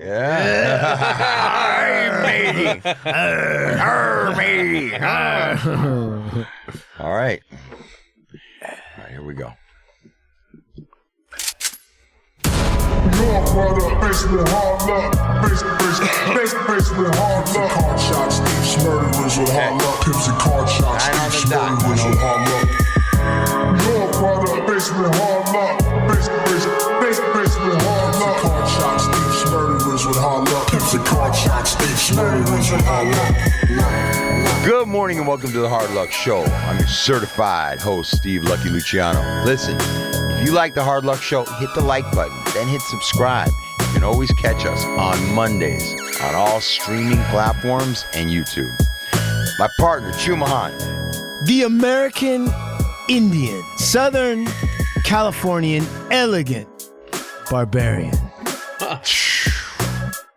Yeah. Matey. Matey. All right. Here we go. Your brother, basement hard luck. Basement hard luck. Card shots, thieves, murderers with hard luck. Pimps and card shots, thieves, murderers with hard luck. Your brother, basement hard luck. Basement hard luck. Card shots, thieves, murderers with hard luck. Pimps and card shots, thieves, murderers with hard luck. Good morning and welcome to the Hard Luck Show. I'm your certified host, Steve Lucky Luciano. Listen, if you like the Hard Luck Show, hit the like button, then hit subscribe. You can always catch us on Mondays on all streaming platforms and YouTube. My partner, Chumahan. The American Indian, Southern Californian, elegant barbarian.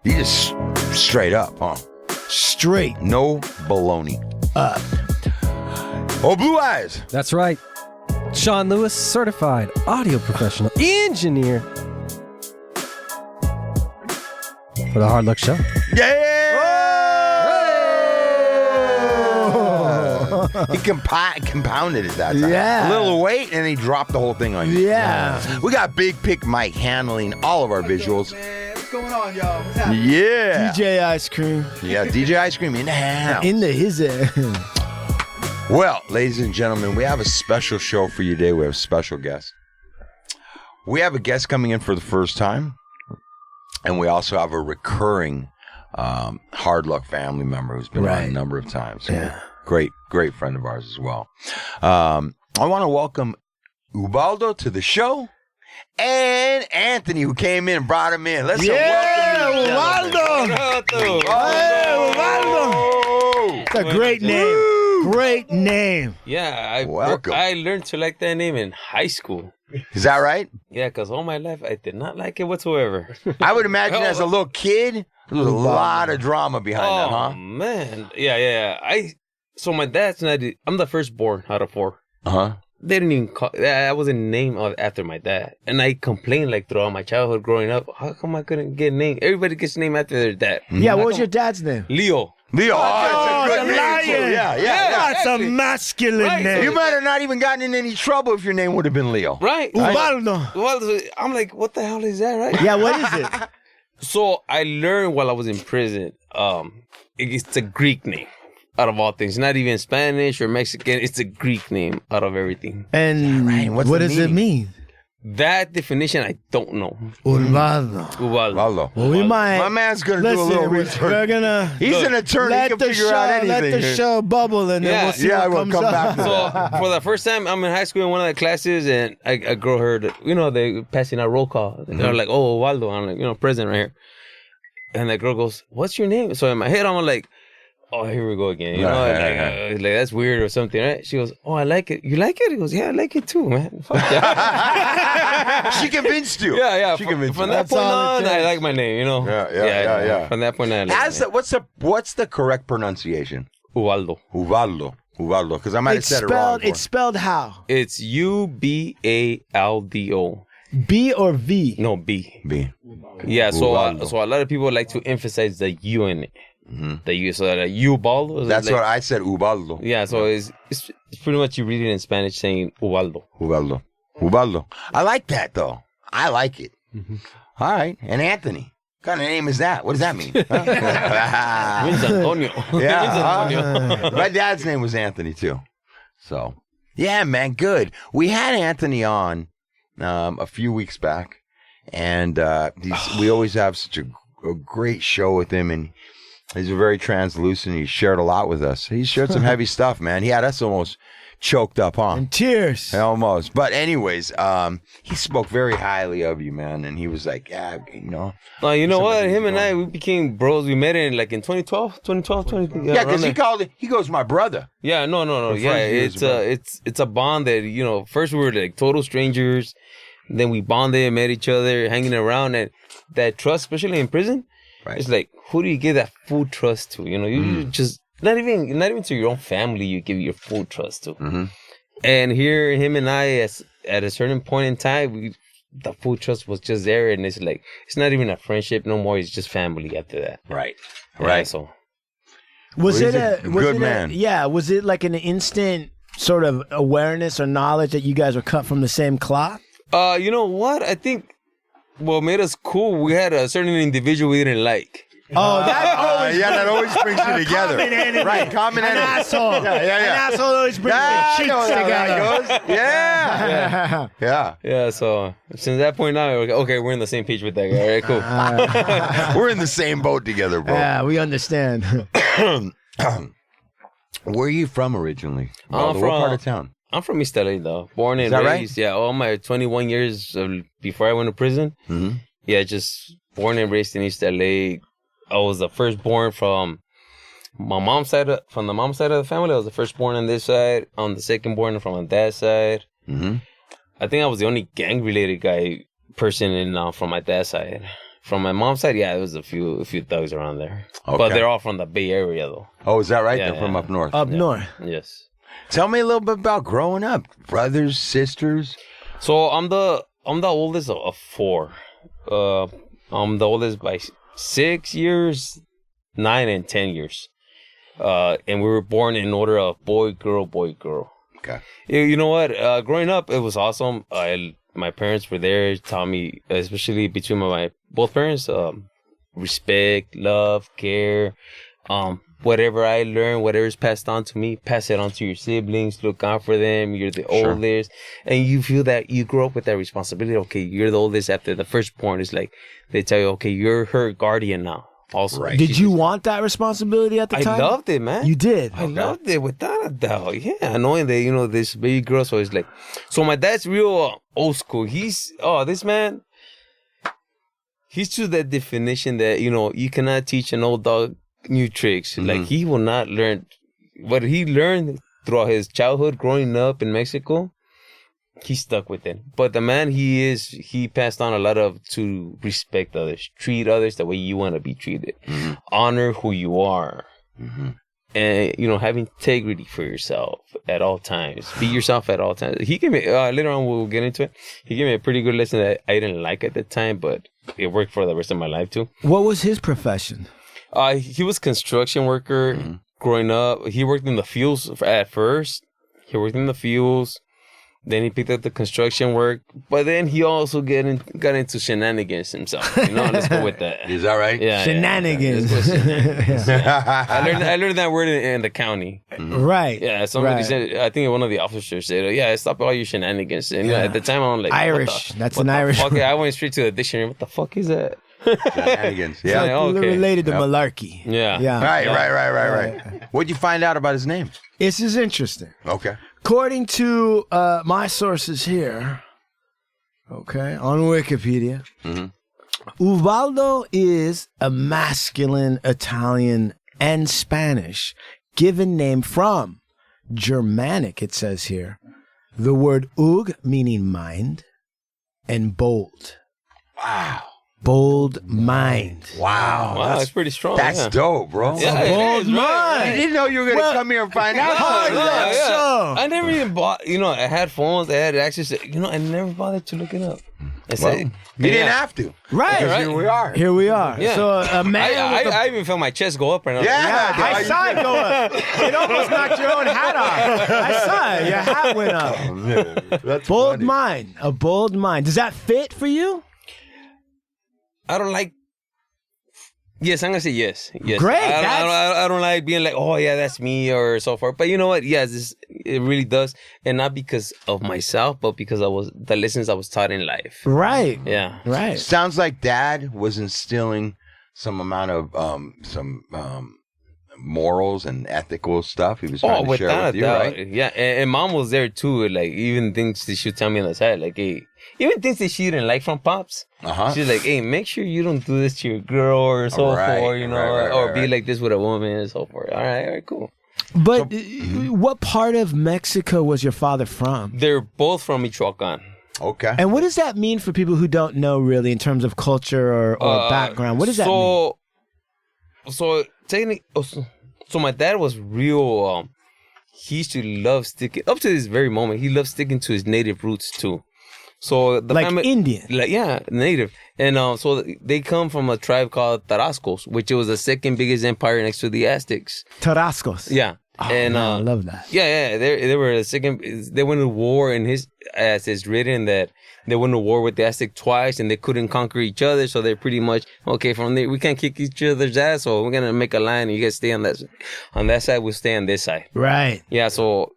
You just straight up, huh? Straight No baloney. up. Oh, Blue Eyes. That's right. Sean Lewis, certified audio professional engineer for the Hard Luck Show. Yeah! He compounded it that time. Yeah. A little weight, and he dropped the whole thing on you. Yeah. We got Big Pick Mike handling all of our visuals. What's going on, y'all? What's happening? Yeah. DJ Ice Cream Yeah, DJ Ice Cream in the house. in the his. Well, ladies and gentlemen, we have a special show for you today. We have a special guest. We have a guest coming in for the first time. And we also have a recurring Hard Luck family member who's been on a number of times. Yeah. Great friend of ours as well. I want to welcome Ubaldo to the show. And Anthony, who came in and brought him in. Let's welcome you, Ubaldo. Hey, Ubaldo. It's a great name. Great name. Yeah, Welcome. I learned to like that name in high school. Is that right? Yeah, because all my life I did not like it whatsoever. I would imagine as a little kid, there was a lot of drama behind that, huh? Oh, man. Yeah. So my dad's not, I'm the firstborn out of four. Uh-huh. They didn't even call, I wasn't named after my dad. And I complained like throughout my childhood growing up, how come I couldn't get named? Everybody gets named after their dad. Yeah, what was your dad's name? Leo. Leo, it's a good the name. lion. too. Yeah. That's exactly. a masculine Right, name. You might have not even gotten in any trouble if your name would have been Leo. Right? Ubaldo. Well, I'm like, what the hell is that, right? Yeah, what is it? So I learned while I was in prison, it's a Greek name out of all things. Not even Spanish or Mexican. It's a Greek name out of everything. And right. What's what the does it mean? That definition, I don't know. Ubaldo. Ubaldo. Lalo. Well, we might. My man's going to do a Listen, little we're research. gonna He's an attorney. He let can the figure show out anything. let the show bubble, and then Yeah. we'll see Yeah, what we'll comes come up. back to that. So for the first time, I'm in high school in one of the classes, and a girl heard, they passing out roll call. They're like, oh, Ubaldo. I'm like, present right here. And the girl goes, what's your name? So in my head, I'm like, oh, here we go again. Like that's weird or something, right? She goes, oh, I like it. You like it? He goes, yeah, I like it too, man. Fuck yeah. She convinced you. Yeah. She convinced From you. that point on, I like my name, Yeah. From that point on, I like What's the correct pronunciation? Ubaldo. Ubaldo, because I might have said it wrong. It's spelled how? It's Ubaldo. B or V? No, B. B. Yeah, so Ubaldo. so a lot of people like to emphasize the U in it. The U, so that Ubaldo. is That's like, what I said, Ubaldo. Yeah, so it's pretty much you read it in Spanish saying Ubaldo. Ubaldo. I like that, though. I like it. All right. And Anthony. What kind of name is that? What does that mean? Means Antonio. Yeah. My dad's name was Anthony, too. So, yeah, man, good. We had Anthony on a few weeks back, and we always have such a great show with him, and he's very translucent. He shared a lot with us. He shared some heavy stuff, man. He had us almost choked up, huh? And tears. Almost. But anyways, he spoke very highly of you, man. And he was like, yeah, You know what? Him and I, we became bros. We met in 2012. Yeah, because he goes, my brother. Yeah, no. Yeah, it's a bond that, first we were like total strangers. Then we bonded, met each other, hanging around. And that trust, especially in prison, right. It's like, who do you give that full trust to? You just... Not even to your own family, you give your full trust to. And here, him and I, at a certain point in time, we the full trust was just there, and it's like it's not even a friendship no more. It's just family after that. Right. Yeah, Right. so Was Well, it he's a a was good it man. Was it like an instant sort of awareness or knowledge that you guys were cut from the same cloth? you know what? I think what made us cool, we had a certain individual we didn't like. Oh, that always that always brings you together. common enemy. Right, common an enemy. asshole. Yeah. An asshole always brings I the know cheeks how together. that goes. Yeah. Yeah. Yeah, so since that point now, we're like, okay, we're in the same page with that guy. All right, cool. We're in the same boat together, bro. Yeah, we understand. Where are you from originally? I'm What from- part of town? I'm from East LA though, born and that right? raised. Yeah, all my 21 years before I went to prison. Mm-hmm. Yeah, just born and raised in East LA. I was the firstborn from my mom's side. From the mom's side of the family, I was the firstborn on this side. I'm the secondborn from my dad's side. Mm-hmm. I think I was the only gang-related person from my dad's side. From my mom's side, yeah, there was a few thugs around there, but Okay. they're all from the Bay Area though. Oh, is that right? Yeah, They're from yeah. up north. Up north. Yes. Tell me a little bit about growing up. Brothers, sisters. So I'm the oldest of four. I'm the oldest by 6 years, 9 and 10 years. And we were born in order of boy, girl, boy, girl. Okay. You know what? Growing up, it was awesome. My parents were there, taught me, especially between my both parents, respect, love, care. Whatever I learned, whatever's passed on to me, pass it on to your siblings. Look out for them. You're the Sure. oldest, and you feel that you grow up with that responsibility. Okay, you're the oldest after the firstborn. It's like they tell you, okay, you're her guardian now. Also, Right. Did you want that responsibility at the I time? loved it, man. You did. I loved it without a doubt. Yeah, knowing that this baby girl. So it's like, so my dad's real old school. This man. He's to that definition that you cannot teach an old dog new tricks. Mm-hmm. Like he will not learn what he learned throughout his childhood growing up in Mexico. He stuck with it. But the man he passed on a lot to respect others, treat others the way you want to be treated, honor who you are, and have integrity for yourself at all times. Be yourself at all times. He gave me later on we'll get into it. He gave me a pretty good lesson that I didn't like at the time, but it worked for the rest of my life too. What was his profession? He was a construction worker growing up. He worked in the fields at first. Then he picked up the construction work. But then he also got into shenanigans himself. Let's go with that. Is that right? Yeah. Shenanigans. Let's go shenanigans. I learned that word in the county. Right. Yeah, somebody Right. said, I think one of the officers said, yeah, stop all your shenanigans. And at the time, I'm like, Irish. That's an what the Irish fuck? word. I went straight to the dictionary. What the fuck is that? Shenanigans. Yeah. Yeah. Okay. Related to malarkey. Yeah. Yeah. Right. What'd you find out about his name? This is interesting. Okay. According to my sources here, okay, on Wikipedia, Ubaldo is a masculine Italian and Spanish given name from Germanic, it says here. The word ug meaning mind and bold. Wow. Bold mind. Wow. Wow, that's pretty strong. That's yeah. dope, bro. Yeah, it bold is, right? I didn't know you were going to come here and find out. so. I never even bought, I had phones, I had access to, I never bothered to look it up. I Well, said, you didn't have to. Right. Because here we are. Here we are. Yeah. So a man with a I even felt my chest go up right now. Yeah. I saw it go up. It almost knocked your own hat off. I saw it. Your hat went up. That's Bold funny. mind. A bold mind. Does that fit for you? I don't like. Yes, I'm gonna say yes. Yes. Great, I don't like being like, oh yeah, that's me or so forth. But you know what? Yes, it really does, and not because of myself, but because the lessons I was taught in life. Right. Yeah. Right. Sounds like Dad was instilling some amount of morals and ethical stuff. He was trying to share without with a you, doubt. right? Yeah, and Mom was there too. Like even things that she would tell me on the side, like, hey, even things that she didn't like from Pops. She's like, hey, make sure you don't do this to your girl or so forth, or be like this with a woman and so forth. All right, cool. But what part of Mexico was your father from? They're both from Michoacan. Okay. And what does that mean for people who don't know really in terms of culture or background? What does that mean? So technically, so my dad was real. He used to love sticking up to this very moment. He loved sticking to his native roots too. So the like family, Indian. like native, and so they come from a tribe called Tarascos, which was the second biggest empire next to the Aztecs. Tarascos. Yeah, Oh, and man, I love that. Yeah, they were the second. They went to war, and as it's written that they went to war with the Aztec twice, and they couldn't conquer each other. So they're pretty much okay. From there, we can't kick each other's ass, so we're gonna make a line. And you guys stay on that side. We'll stay on this side. Right. Yeah. So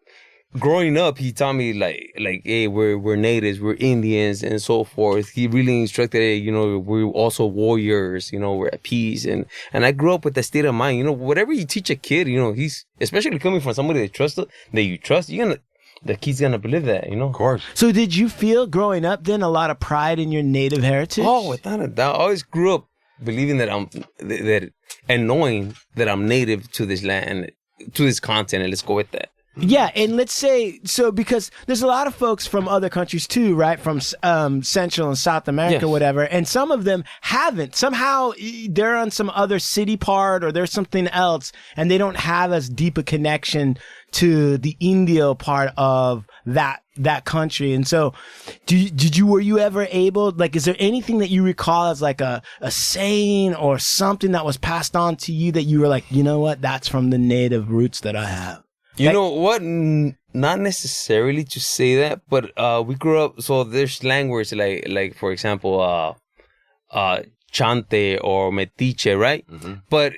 growing up, he taught me like, hey, we're natives, we're Indians, and so forth. He really instructed, hey, you know, we're also warriors. You know, we're at peace, and I grew up with that state of mind. You know, whatever you teach a kid, you know, he's especially coming from somebody that you trust, the kid's gonna believe that, you know. Of course. So did you feel growing up then a lot of pride in your native heritage? Oh, without a doubt. I always grew up believing that and knowing that I'm native to this land, to this continent. Let's go with that. Yeah, and let's say, so because there's a lot of folks from other countries too, right? From Central and South America, Yes. whatever, and some of them haven't. Somehow they're on some other city part or there's something else, and they don't have as deep a connection to the Indio part of that country. And so were you ever able, like, is there anything that you recall as like a saying or something that was passed on to you that you were like, you know what, that's from the native roots that I have? You know what? Not necessarily to say that, but we grew up. So there's slang words like for example, chante or metiche, right? Mm-hmm. But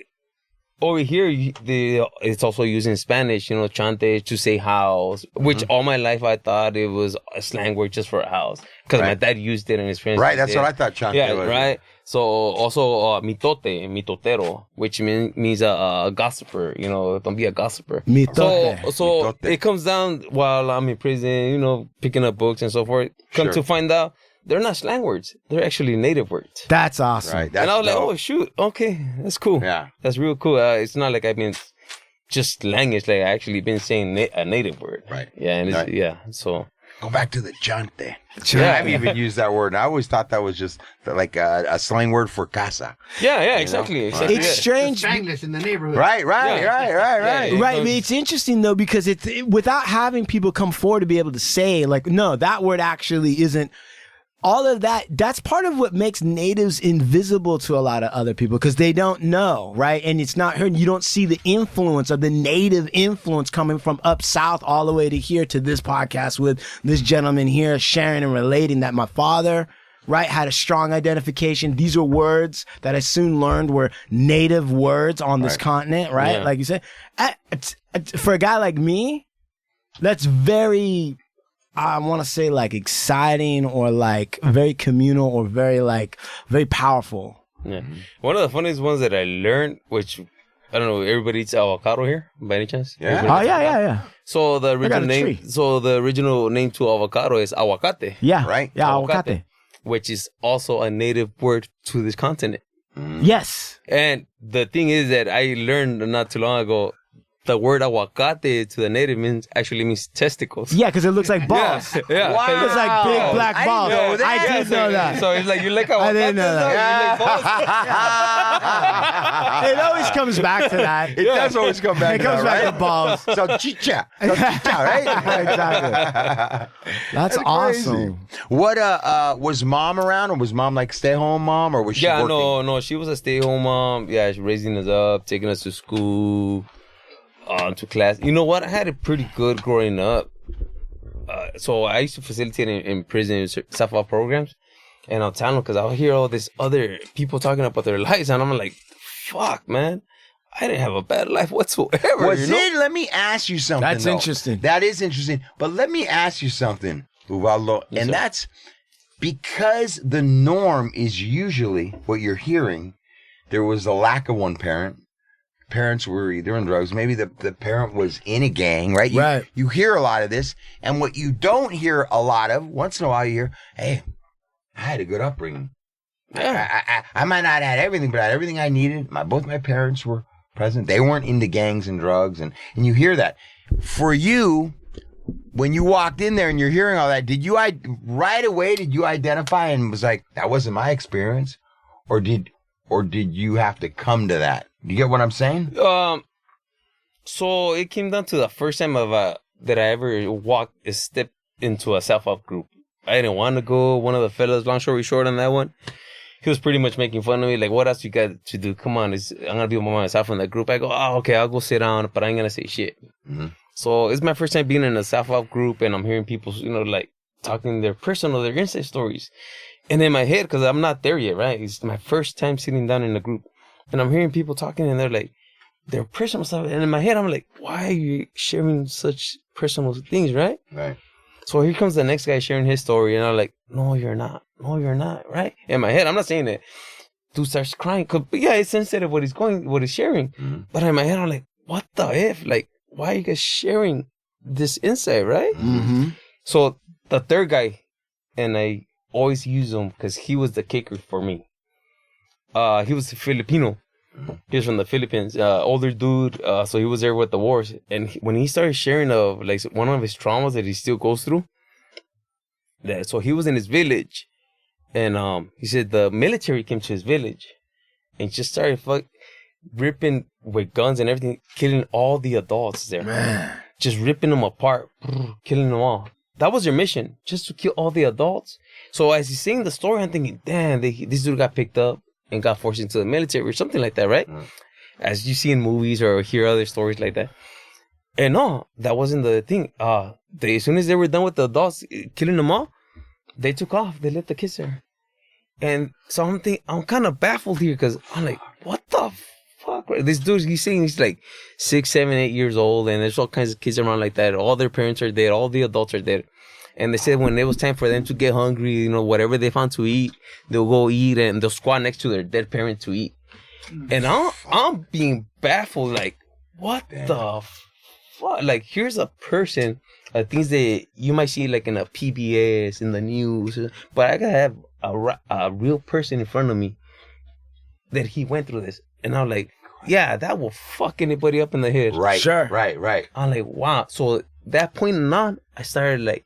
over here, it's also used in Spanish. You know, chante to say house, which all my life I thought it was a slang word just for a house because my dad used it and his friends. Right, that's what I thought chante was. Yeah, right. So also mitotero, which means a gossiper. You know, don't be a gossiper. Mitote. So it comes down while I'm in prison, you know, picking up books and so forth. Come to find out, they're not slang words. They're actually native words. That's awesome. Right. And I was like, oh, shoot. Okay, that's cool. Yeah. That's real cool. It's not like I've been just slang. It's like I actually been saying a native word. Right. Yeah, and so... Go back to the chante. Yeah, I've even used that word. And I always thought that was just like a slang word for casa. Yeah, exactly. It's strange. Spanglish in the neighborhood. Right. Yeah. Right, I mean, it's interesting though because without having people come forward to be able to say like, no, that word actually isn't. All of that, that's part of what makes natives invisible to a lot of other people because they don't know, right? And it's not heard. You don't see the influence of the native influence coming from up south all the way to here to this podcast with this gentleman here sharing and relating that my father, right, had a strong identification. These are words that I soon learned were native words on this continent, right? Yeah. Like you said. For a guy like me, that's very... I want to say like exciting or like very communal or very powerful. Yeah. One of the funniest ones that I learned, which I don't know, everybody eats avocado here by any chance? Yeah. Oh yeah. So the got a original name to avocado is aguacate. Yeah. Right. Yeah, aguacate. Which is also a native word to this continent. Yes. And the thing is that I learned not too long ago, the word aguacate to the native actually means testicles. Yeah, because it looks like balls. Yeah. Wow. It's like big black I balls. didn't know that. I did know that. So it's like you like aguacate. I didn't know that. You like balls. It always comes back to that. It does always come back It comes to back that, to balls. right? So chicha, right? Exactly. That's awesome. What was mom around, or was mom like stay-home mom, or was she working? No, she was a stay-home mom. Yeah, she raising us up, taking us to school, to class. You know what? I had it pretty good growing up. So I used to facilitate in prison Safa programs, and I'll tell them because I'll hear all this other people talking about their lives, and I'm like, "Fuck, man, I didn't have a bad life whatsoever." Let me ask you something. That's though. interesting. That is interesting. But let me ask you something, Ubaldo, and that's because the norm is usually what you're hearing. There was a lack of one parent. Parents were either in drugs, maybe the parent was in a gang, right? You hear a lot of this, and what you don't hear a lot of, once in a while you hear, hey, I had a good upbringing. Yeah. I might not have had everything, but I had everything I needed. Both my parents were present. They weren't into gangs and drugs, and you hear that. For you, when you walked in there and you're hearing all that, did you identify and was like, that wasn't my experience? Or did you have to come to that? You get what I'm saying? So it came down to the first time that I ever stepped into a self-help group. I didn't want to go. One of the fellas, long story short on that one, he was pretty much making fun of me. Like, what else you got to do? Come on, I'm going to be by myself in that group. I go, oh, okay, I'll go sit down, but I ain't going to say shit. Mm-hmm. So it's my first time being in a self-help group, and I'm hearing people, like, talking their inside stories. And in my head, because I'm not there yet, right? It's my first time sitting down in a group. And I'm hearing people talking, and they're like, their personal stuff. And in my head, I'm like, why are you sharing such personal things, right? Right. So here comes the next guy sharing his story, and I'm like, no, you're not, right? In my head, I'm not saying that. Dude starts crying, but yeah, it's sensitive what he's sharing. Mm-hmm. But in my head, I'm like, what the F? Like, why are you guys sharing this insight, right? Mm-hmm. So the third guy, and I always use him because he was the kicker for me. He was Filipino. He was from the Philippines, older dude. So he was there with the wars. And when he started sharing of like one of his traumas that he still goes through, so he was in his village, and he said the military came to his village and just started ripping with guns and everything, killing all the adults there. Man. Just ripping them apart, killing them all. That was your mission, just to kill all the adults. So as he's saying the story, I'm thinking, damn, this dude got picked up and got forced into the military or something like that, right? Mm. As you see in movies or hear other stories like that. And no, that wasn't the thing. As soon as they were done with the adults, killing them all, they took off. They left the kids there. And so I'm kind of baffled here because I'm like, what the fuck? This dude, he's saying he's like 6, 7, 8 years old, and there's all kinds of kids around like that. All their parents are dead. All the adults are dead. And they said when it was time for them to get hungry, whatever they found to eat, they'll go eat, and they'll squat next to their dead parent to eat. And I'm being baffled, like, what the fuck? Like, here's a person, things that you might see like in a PBS, in the news, but I gotta have a real person in front of me that he went through this. And I'm like, yeah, that will fuck anybody up in the head. Right. Sure. Right. I'm like, wow. So that point on, I started like,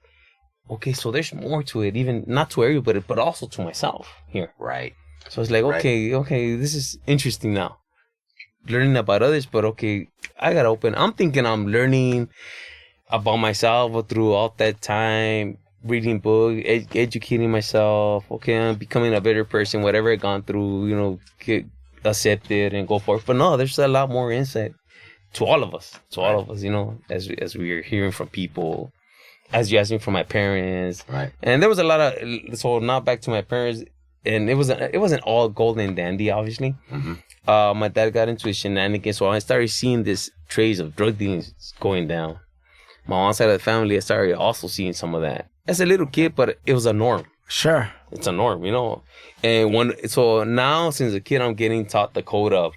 okay, so there's more to it, even not to everybody, but also to myself here. Right. So it's like, okay, this is interesting now. Learning about others, but okay, I gotta open. I'm thinking I'm learning about myself through all that time, reading books, educating myself. Okay, I'm becoming a better person, whatever I've gone through, get accepted and go forth. But no, there's a lot more insight to all of us, as we are hearing from people. As you asked me from my parents, right? And there was a lot of, so now back to my parents, and it wasn't all golden and dandy, obviously. Mm-hmm. My dad got into his shenanigans, so I started seeing this trace of drug dealing going down. My mom's side of the family, I started also seeing some of that as a little kid, but it was a norm. Sure, it's a norm, And so now, since a kid, I'm getting taught the code of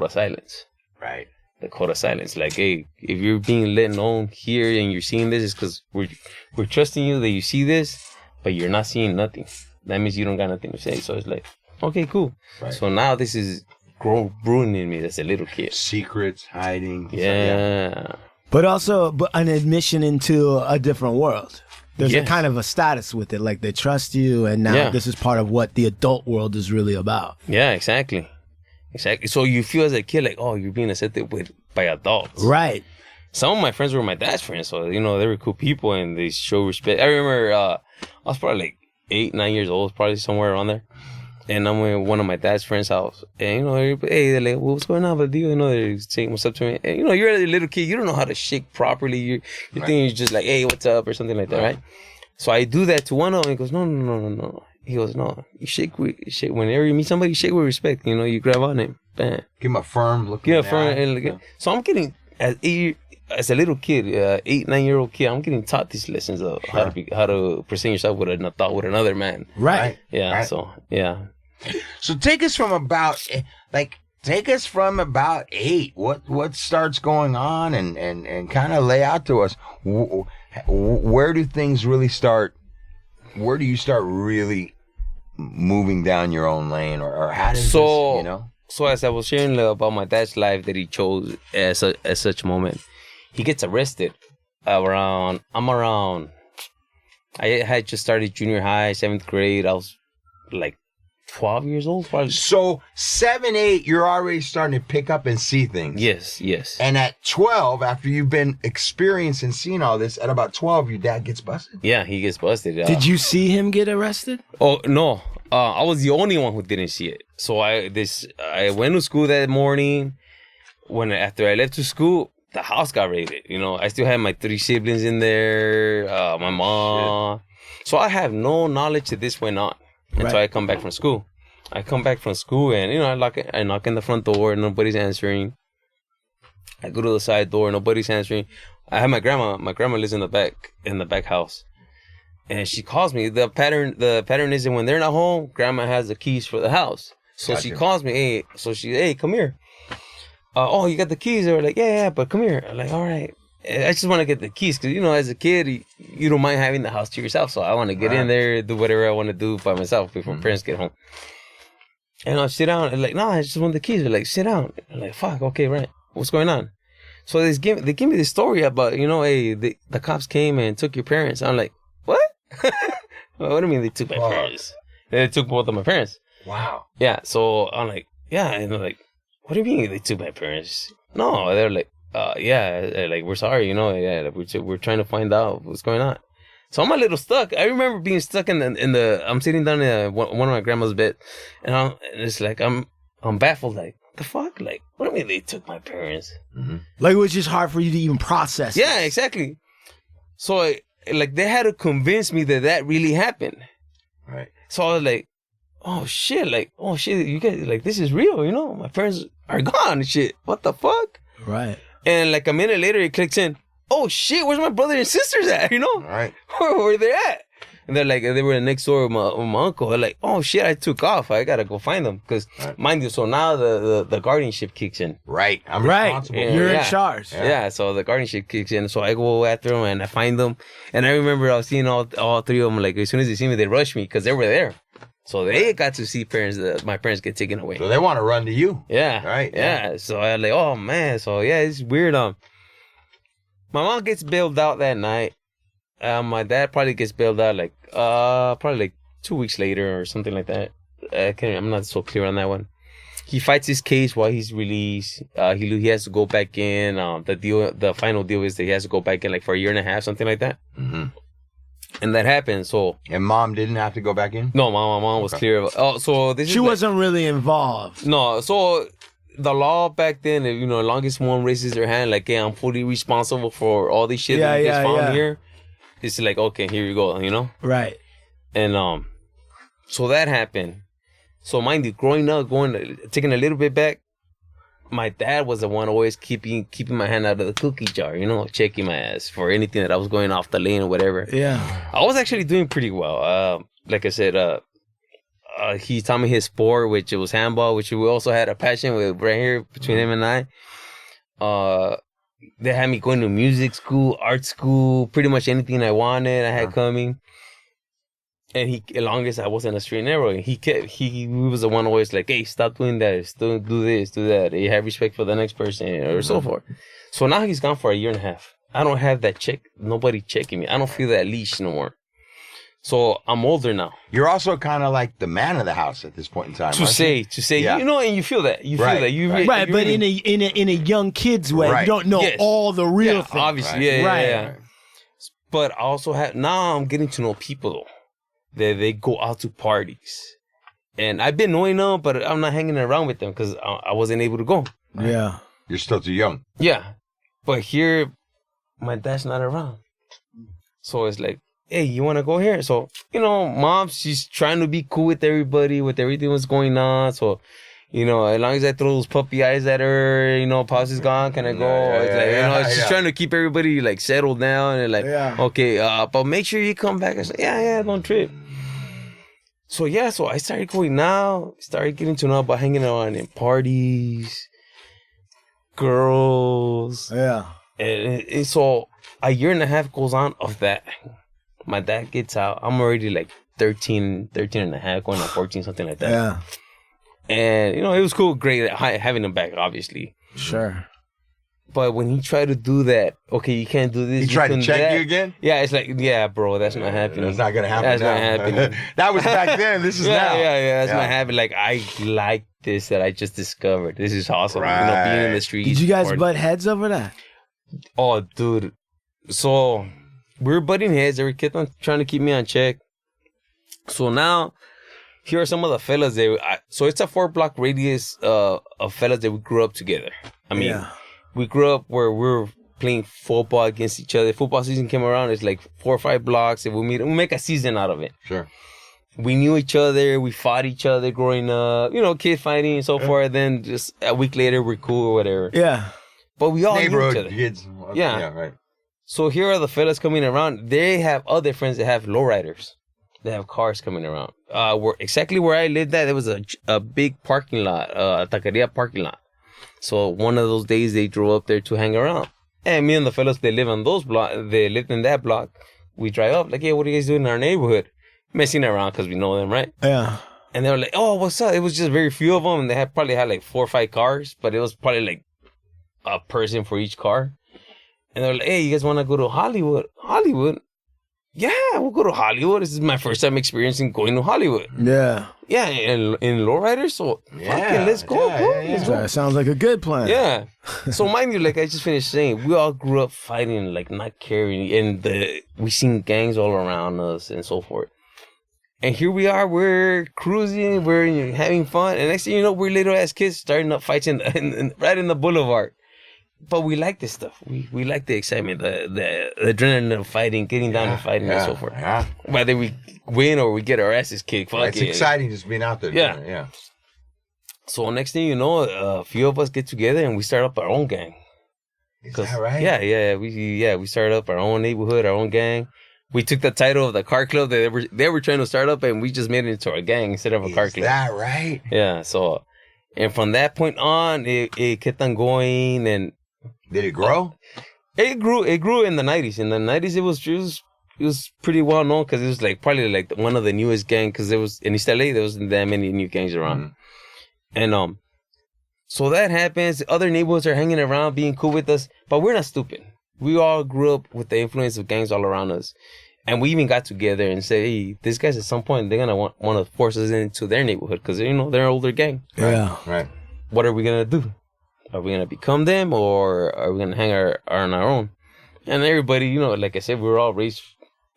silence, right? The code of silence. Like, hey, if you're being let known here and you're seeing this, it's because we're trusting you that you see this, but you're not seeing nothing. That means you don't got nothing to say. So it's like, okay, cool. Right. So now this is brewing in me as a little kid. Secrets, hiding. Yeah. But also an admission into a different world. There's a kind of a status with it. Like, they trust you, and now this is part of what the adult world is really about. Yeah, exactly. So you feel as a kid like, oh, you're being accepted by adults. Right. Some of my friends were my dad's friends, so, they were cool people and they show respect. I remember I was probably like 8, 9 years old, probably somewhere around there. And I'm at one of my dad's friend's house. And, hey, they're like, what's going on with you? They're saying what's up to me. And, you're a little kid. You don't know how to shake properly. You're thinking you're just like, hey, what's up? Or something like that, right? So I do that to one of them. He goes, no. He goes, no, you shake. Whenever you meet somebody, shake with respect. You grab on him. Bam. Give him a firm look. Give him a firm. So I'm getting, as a little kid, 8, 9-year-old kid, I'm getting taught these lessons of how to present yourself with another man. Right. Yeah. Right. So yeah. So take us from about 8. What starts going on and kind of lay out to us where do things really start? Where do you start really moving down your own lane, or how does this, So as I was sharing about my dad's life that he chose as such a moment, he gets arrested I had just started junior high, 7th grade. I was like 12 years old, probably. So 7, 8, you're already starting to pick up and see things. Yes. And at 12, after you've been experiencing seeing all this, at about 12, your dad gets busted. Yeah, he gets busted. Did you see him get arrested? Oh no, I was the only one who didn't see it. So I went to school that morning. After I left to school, the house got raided. You know, I still had my 3 siblings in there, my mom. Shit. So I have no knowledge that this went on until I come back from school. I come back from school and, you know, I knock on the front door, nobody's answering. I go to the side door, nobody's answering. I have my grandma. My grandma lives in the back house. And she calls me. The pattern is that when they're not home, grandma has the keys for the house. So she calls me, hey, come here. Oh, you got the keys? They were like, yeah, but come here. I'm like, all right. I just want to get the keys because, you know, as a kid, you don't mind having the house to yourself. So I want to get in there, do whatever I want to do by myself before my parents get home. And I'll sit down and like, no, I just want the keys. They're like, sit down. I'm like, fuck, okay, right. What's going on? So they give me this story about, you know, hey, the cops came and took your parents. I'm like, what? What do you mean they took my parents? They took both of my parents. Wow. Yeah, so I'm like, yeah. And they're like, what do you mean they took my parents? No, they're like, yeah, like, we're sorry, you know, yeah, we're trying to find out what's going on. So I'm a little stuck. I remember being stuck in the I'm sitting down in one of my grandma's bed, and it's like, I'm baffled, like, what the fuck? Like, what do you mean they took my parents? Mm-hmm. Like, it was just hard for you to even process. Yeah, exactly. So, like, they had to convince me that really happened. Right. So I was like, oh shit, you guys, like, this is real, you know? My parents are gone and shit. What the fuck? Right. And like a minute later, it clicks in. Oh shit, where's my brother and sisters at? You know? Right. Where they at? And they're like, they were next door with my uncle. They're like, oh shit, I took off. I gotta go find them. Because, mind you, so now the guardianship kicks in. Right. I'm responsible. You're in charge. Yeah, so the guardianship kicks in. So I go after them and I find them. And I remember I was seeing all 3 of them. Like, as soon as they see me, they rush me because they were there. So they got to see my parents get taken away. So they want to run to you. Yeah. Right. Yeah. So I was like, oh man. So yeah, it's weird. My mom gets bailed out that night. My dad probably gets bailed out like probably like 2 weeks later or something like that. I'm not so clear on that one. He fights his case while he's released. He has to go back in. The final deal is that he has to go back in like for a year and a half, something like that. Mm-hmm. And that happened. So and mom didn't have to go back in. No, my mom was clear. So she wasn't really involved. No, so the law back then, you know, as long as someone raises their hand, like, hey, I'm fully responsible for all this shit that gets found here. It's like, okay, here you go, you know? Right. And so that happened. So mind you, growing up, taking a little bit back, my dad was the one always keeping my hand out of the cookie jar, you know, checking my ass for anything that I was going off the lane or whatever. Yeah. I was actually doing pretty well. Like I said, he taught me his sport, which it was handball, which we also had a passion with right here between him and I. They had me going to music school, art school, pretty much anything I wanted, I had coming. And he, as long as I wasn't a straight arrow, he was the one always like, hey, stop doing that, do this, do that. You have respect for the next person, or so forth. So now he's gone for a year and a half. I don't have that nobody checking me. I don't feel that leash no more. So I'm older now. You're also kind of like the man of the house at this point in time. To say, yeah. You know, and you feel that. You feel that. Right, but in a young kid's way, you don't know all the real things. Obviously, yeah. But I also now I'm getting to know people though. They go out to parties. And I've been knowing them, but I'm not hanging around with them because I wasn't able to go. Yeah. You're still too young. Yeah. But here, my dad's not around. So it's like, hey, you want to go here? So, you know, mom, she's trying to be cool with everybody, with everything that's going on. So, you know, as long as I throw those puppy eyes at her, you know, Pops is gone, can I go? She's trying to keep everybody, like, settled down and, like, okay, but make sure you come back. I said, yeah, don't trip. So, yeah, so I started going now, started getting to know about hanging around in parties, girls. Yeah. And so a year and a half goes on of that. My dad gets out. I'm already like 13 and a half, going on 14, something like that. Yeah. And, you know, it was cool, great having him back, obviously. Sure. But when he tried to do that, okay, you can't do this. He tried to check that. you again? Yeah, it's like, yeah, bro, that's not happening. That's not going to happen That's now. not happening. That was back then. This is now. Yeah, that's not happening. Like, I like this that I just discovered. This is awesome. Right. You know, being in the streets. Did you guys butt heads over that? Oh, dude. So, we were butting heads. They were trying to keep me on check. So now, here are some of the fellas so it's a 4-block radius of fellas that we grew up together. I mean, we grew up where we were playing football against each other. Football season came around. It's like 4 or 5 blocks, and we make a season out of it. Sure. We knew each other. We fought each other growing up. You know, kid fighting and so forth. Then just a week later, we're cool or whatever. Yeah. But we all knew Neighborhood each other. kids. Yeah, right. So here are the fellas coming around. They have other friends that have lowriders. They have cars coming around. Exactly where I lived at, there was a big parking lot, a taqueria parking lot. So one of those days they drove up there to hang around. And me and the fellas, they lived in that block. We drive up, like, hey, what are you guys doing in our neighborhood? Messing around because we know them, right? Yeah. And they were like, oh, what's up? It was just very few of them. And they probably had like 4 or 5 cars, but it was probably like a person for each car. And they're like, hey, you guys want to go to Hollywood? Hollywood? Yeah, we'll go to Hollywood. This is my first time experiencing going to Hollywood. Yeah. Yeah, in lowriders, so fucking let's go, bro. Let's go. That sounds like a good plan. Yeah. So mind you, like I just finished saying, we all grew up fighting, like not caring, and we seen gangs all around us and so forth. And here we are, we're cruising, we're having fun, and next thing you know, we're little ass kids starting up fights right in the boulevard. But we like this stuff. We like the excitement, the adrenaline of fighting, getting down and fighting and so forth. Yeah. Whether we win or we get our asses kicked. It's exciting just being out there. Yeah. Yeah. So next thing you know, a few of us get together and we start up our own gang. Is that right? Yeah. We started up our own neighborhood, our own gang. We took the title of the car club that they were trying to start up, and we just made it into a gang instead of a car club. Is that right? Yeah. So, and from that point on, it kept on going, and did it grow? It grew in the 90s. In the 90s, it was pretty well known because it was like probably like one of the newest gangs, because there was in East LA, there wasn't that many new gangs around. And so that happens. Other neighborhoods are hanging around, being cool with us, but we're not stupid. We all grew up with the influence of gangs all around us. And we even got together and said, hey, these guys at some point, they're going to want to force us into their neighborhood because, they're an older gang. Yeah. Right. What are we going to do? Are we going to become them, or are we going to hang on our own? And everybody, like I said, we were all raised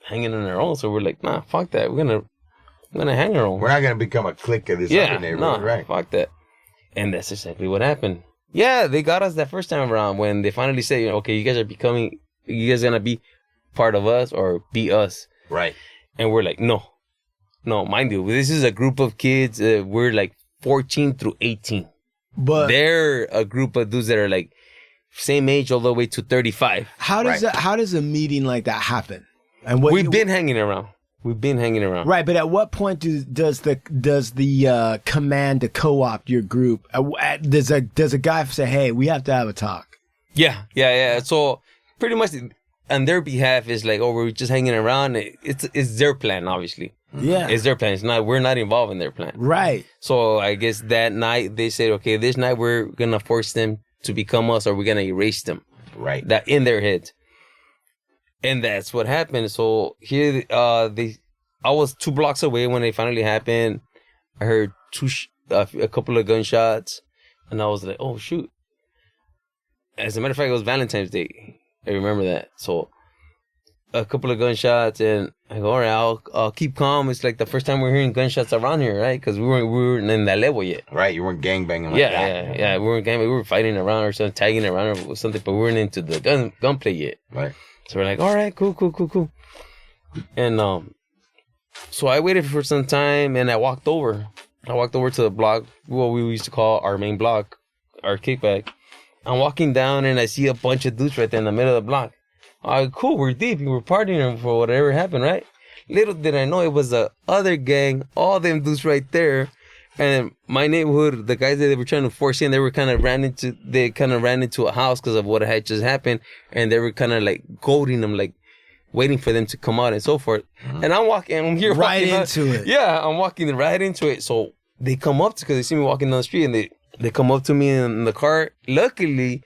hanging on our own. So we're like, nah, fuck that. We're going to hang our own. We're not going to become a clique of this other neighborhood, right? Fuck that. And that's exactly what happened. Yeah, they got us that first time around when they finally said, okay, you guys are going to be part of us or be us. Right. And we're like, no, mind you, this is a group of kids. We're like 14 through 18. But they're a group of dudes that are like same age all the way to 35. How does a meeting like that happen? And we've been hanging around. Right, but at what point does the command to co-opt your group? Does a guy say, "Hey, we have to have a talk"? Yeah. So pretty much on their behalf is like, oh, we're just hanging around. It's their plan, obviously. Yeah, it's their plan. It's not. We're not involved in their plan. Right. So I guess that night they said, okay, this night we're gonna force them to become us, or we're gonna erase them. Right. That in their heads. And that's what happened. So here, I was 2 blocks away when it finally happened. I heard a couple of gunshots, and I was like, "Oh shoot!" As a matter of fact, it was Valentine's Day. I remember that. So a couple of gunshots, and I go, "All right, I'll keep calm." It's like the first time we're hearing gunshots around here, right? Because we weren't in that level yet. Right, you weren't gangbanging like that. Yeah. We weren't gangbanging. We were fighting around or something, tagging around or something, but we weren't into the gunplay yet. Right. So we're like, all right, cool. And so I waited for some time, and I walked over to the block, what we used to call our main block, our kickback. I'm walking down, and I see a bunch of dudes right there in the middle of the block. All right, cool, we're deep, we're partying for whatever happened, right? Little did I know it was the other gang, all them dudes right there. And my neighborhood, the guys that they were trying to force in, they kind of ran into a house because of what had just happened, and they were kind of like goading them, like waiting for them to come out and so forth. Mm-hmm. And I'm walking into it. Yeah, I'm walking right into it. So they come up because they see me walking down the street, and they come up to me in the car. Luckily,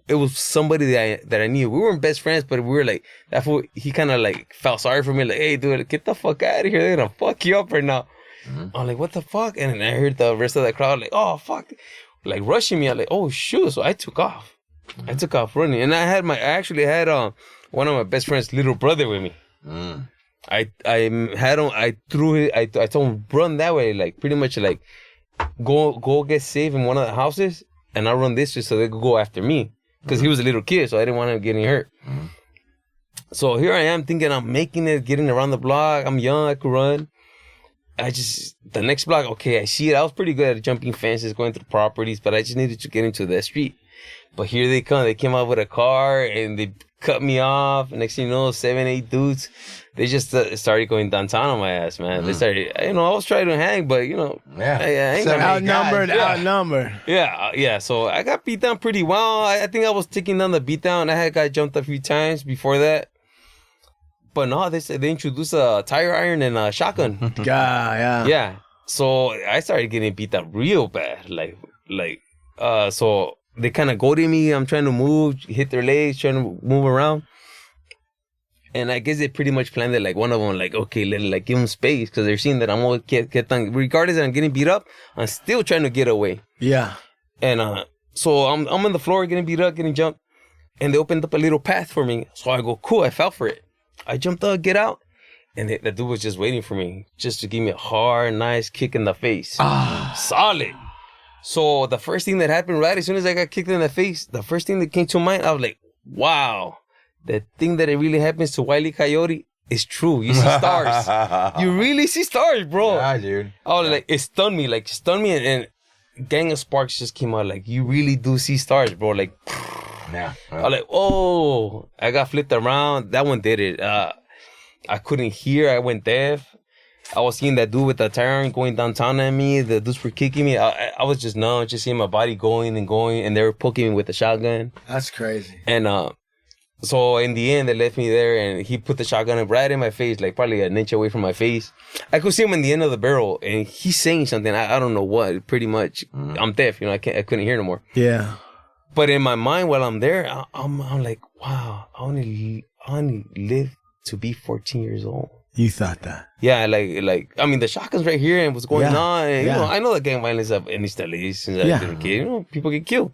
it was somebody that I knew. We weren't best friends, but we were like, that fool, he kind of like felt sorry for me. Like, hey, dude, get the fuck out of here. They're gonna fuck you up right now. I'm like, what the fuck? And then I heard the rest of the crowd like, oh, fuck. Like rushing me. I'm like, oh, shoot. So I took off. I took off running. And I actually had one of my best friend's little brother with me. I had him, I told him, run that way. Like, pretty much like, go get safe in one of the houses. And I'll run this way so they could go after me. Because he was a little kid, so I didn't want him getting hurt. So here I am thinking I'm making it, getting around the block. I'm young, I could run. The next block, okay, I see it. I was pretty good at jumping fences, going through properties, but I just needed to get into that street. But here they come. They came out with a car and they cut me off. Next thing you know, 7, 8 dudes. They just started going downtown on my ass, man. They started, I was trying to hang, but, I ain't outnumbered. Yeah. So I got beat down pretty well. I think I was taking down the beat down. I had got jumped a few times before that. But no, they introduced a tire iron and a shotgun. Yeah. So I started getting beat up real bad. So they kind of goaded me. I'm trying to move, hit their legs, trying to move around. And I guess they pretty much planned it like one of them, like, okay, give them space because they're seeing that I'm always regardless that I'm getting beat up, I'm still trying to get away. Yeah. And so I'm on the floor getting beat up, getting jumped. And they opened up a little path for me. So I go, cool, I fell for it. I jumped up, get out, and the dude was just waiting for me, just to give me a hard, nice kick in the face. Solid. So the first thing that happened right as soon as I got kicked in the face, the first thing that came to mind, I was like, wow, the thing that it really happens to Wile E. Coyote is true. You see stars. You really see stars, bro. Yeah, dude. I was like, it stunned me, and gang of sparks just came out. Like, you really do see stars, bro. Like, yeah. I was like, oh, I got flipped around. That one did it. I couldn't hear. I went deaf. I was seeing that dude with the tire going downtown at me. The dudes were kicking me. I was just numb, just seeing my body going, and they were poking me with a shotgun. That's crazy. And so in the end, they left me there, and he put the shotgun right in my face, like probably an inch away from my face. I could see him in the end of the barrel, and he's saying something. I don't know what. Pretty much, I'm deaf. I couldn't hear no more. Yeah. But in my mind, while I'm there, I'm like, wow, I only live to be 14 years old. You thought that? Yeah, like I mean, the shotgun's right here, and what's going on? And, I know the gang violence in East LA since I was a kid. People get killed.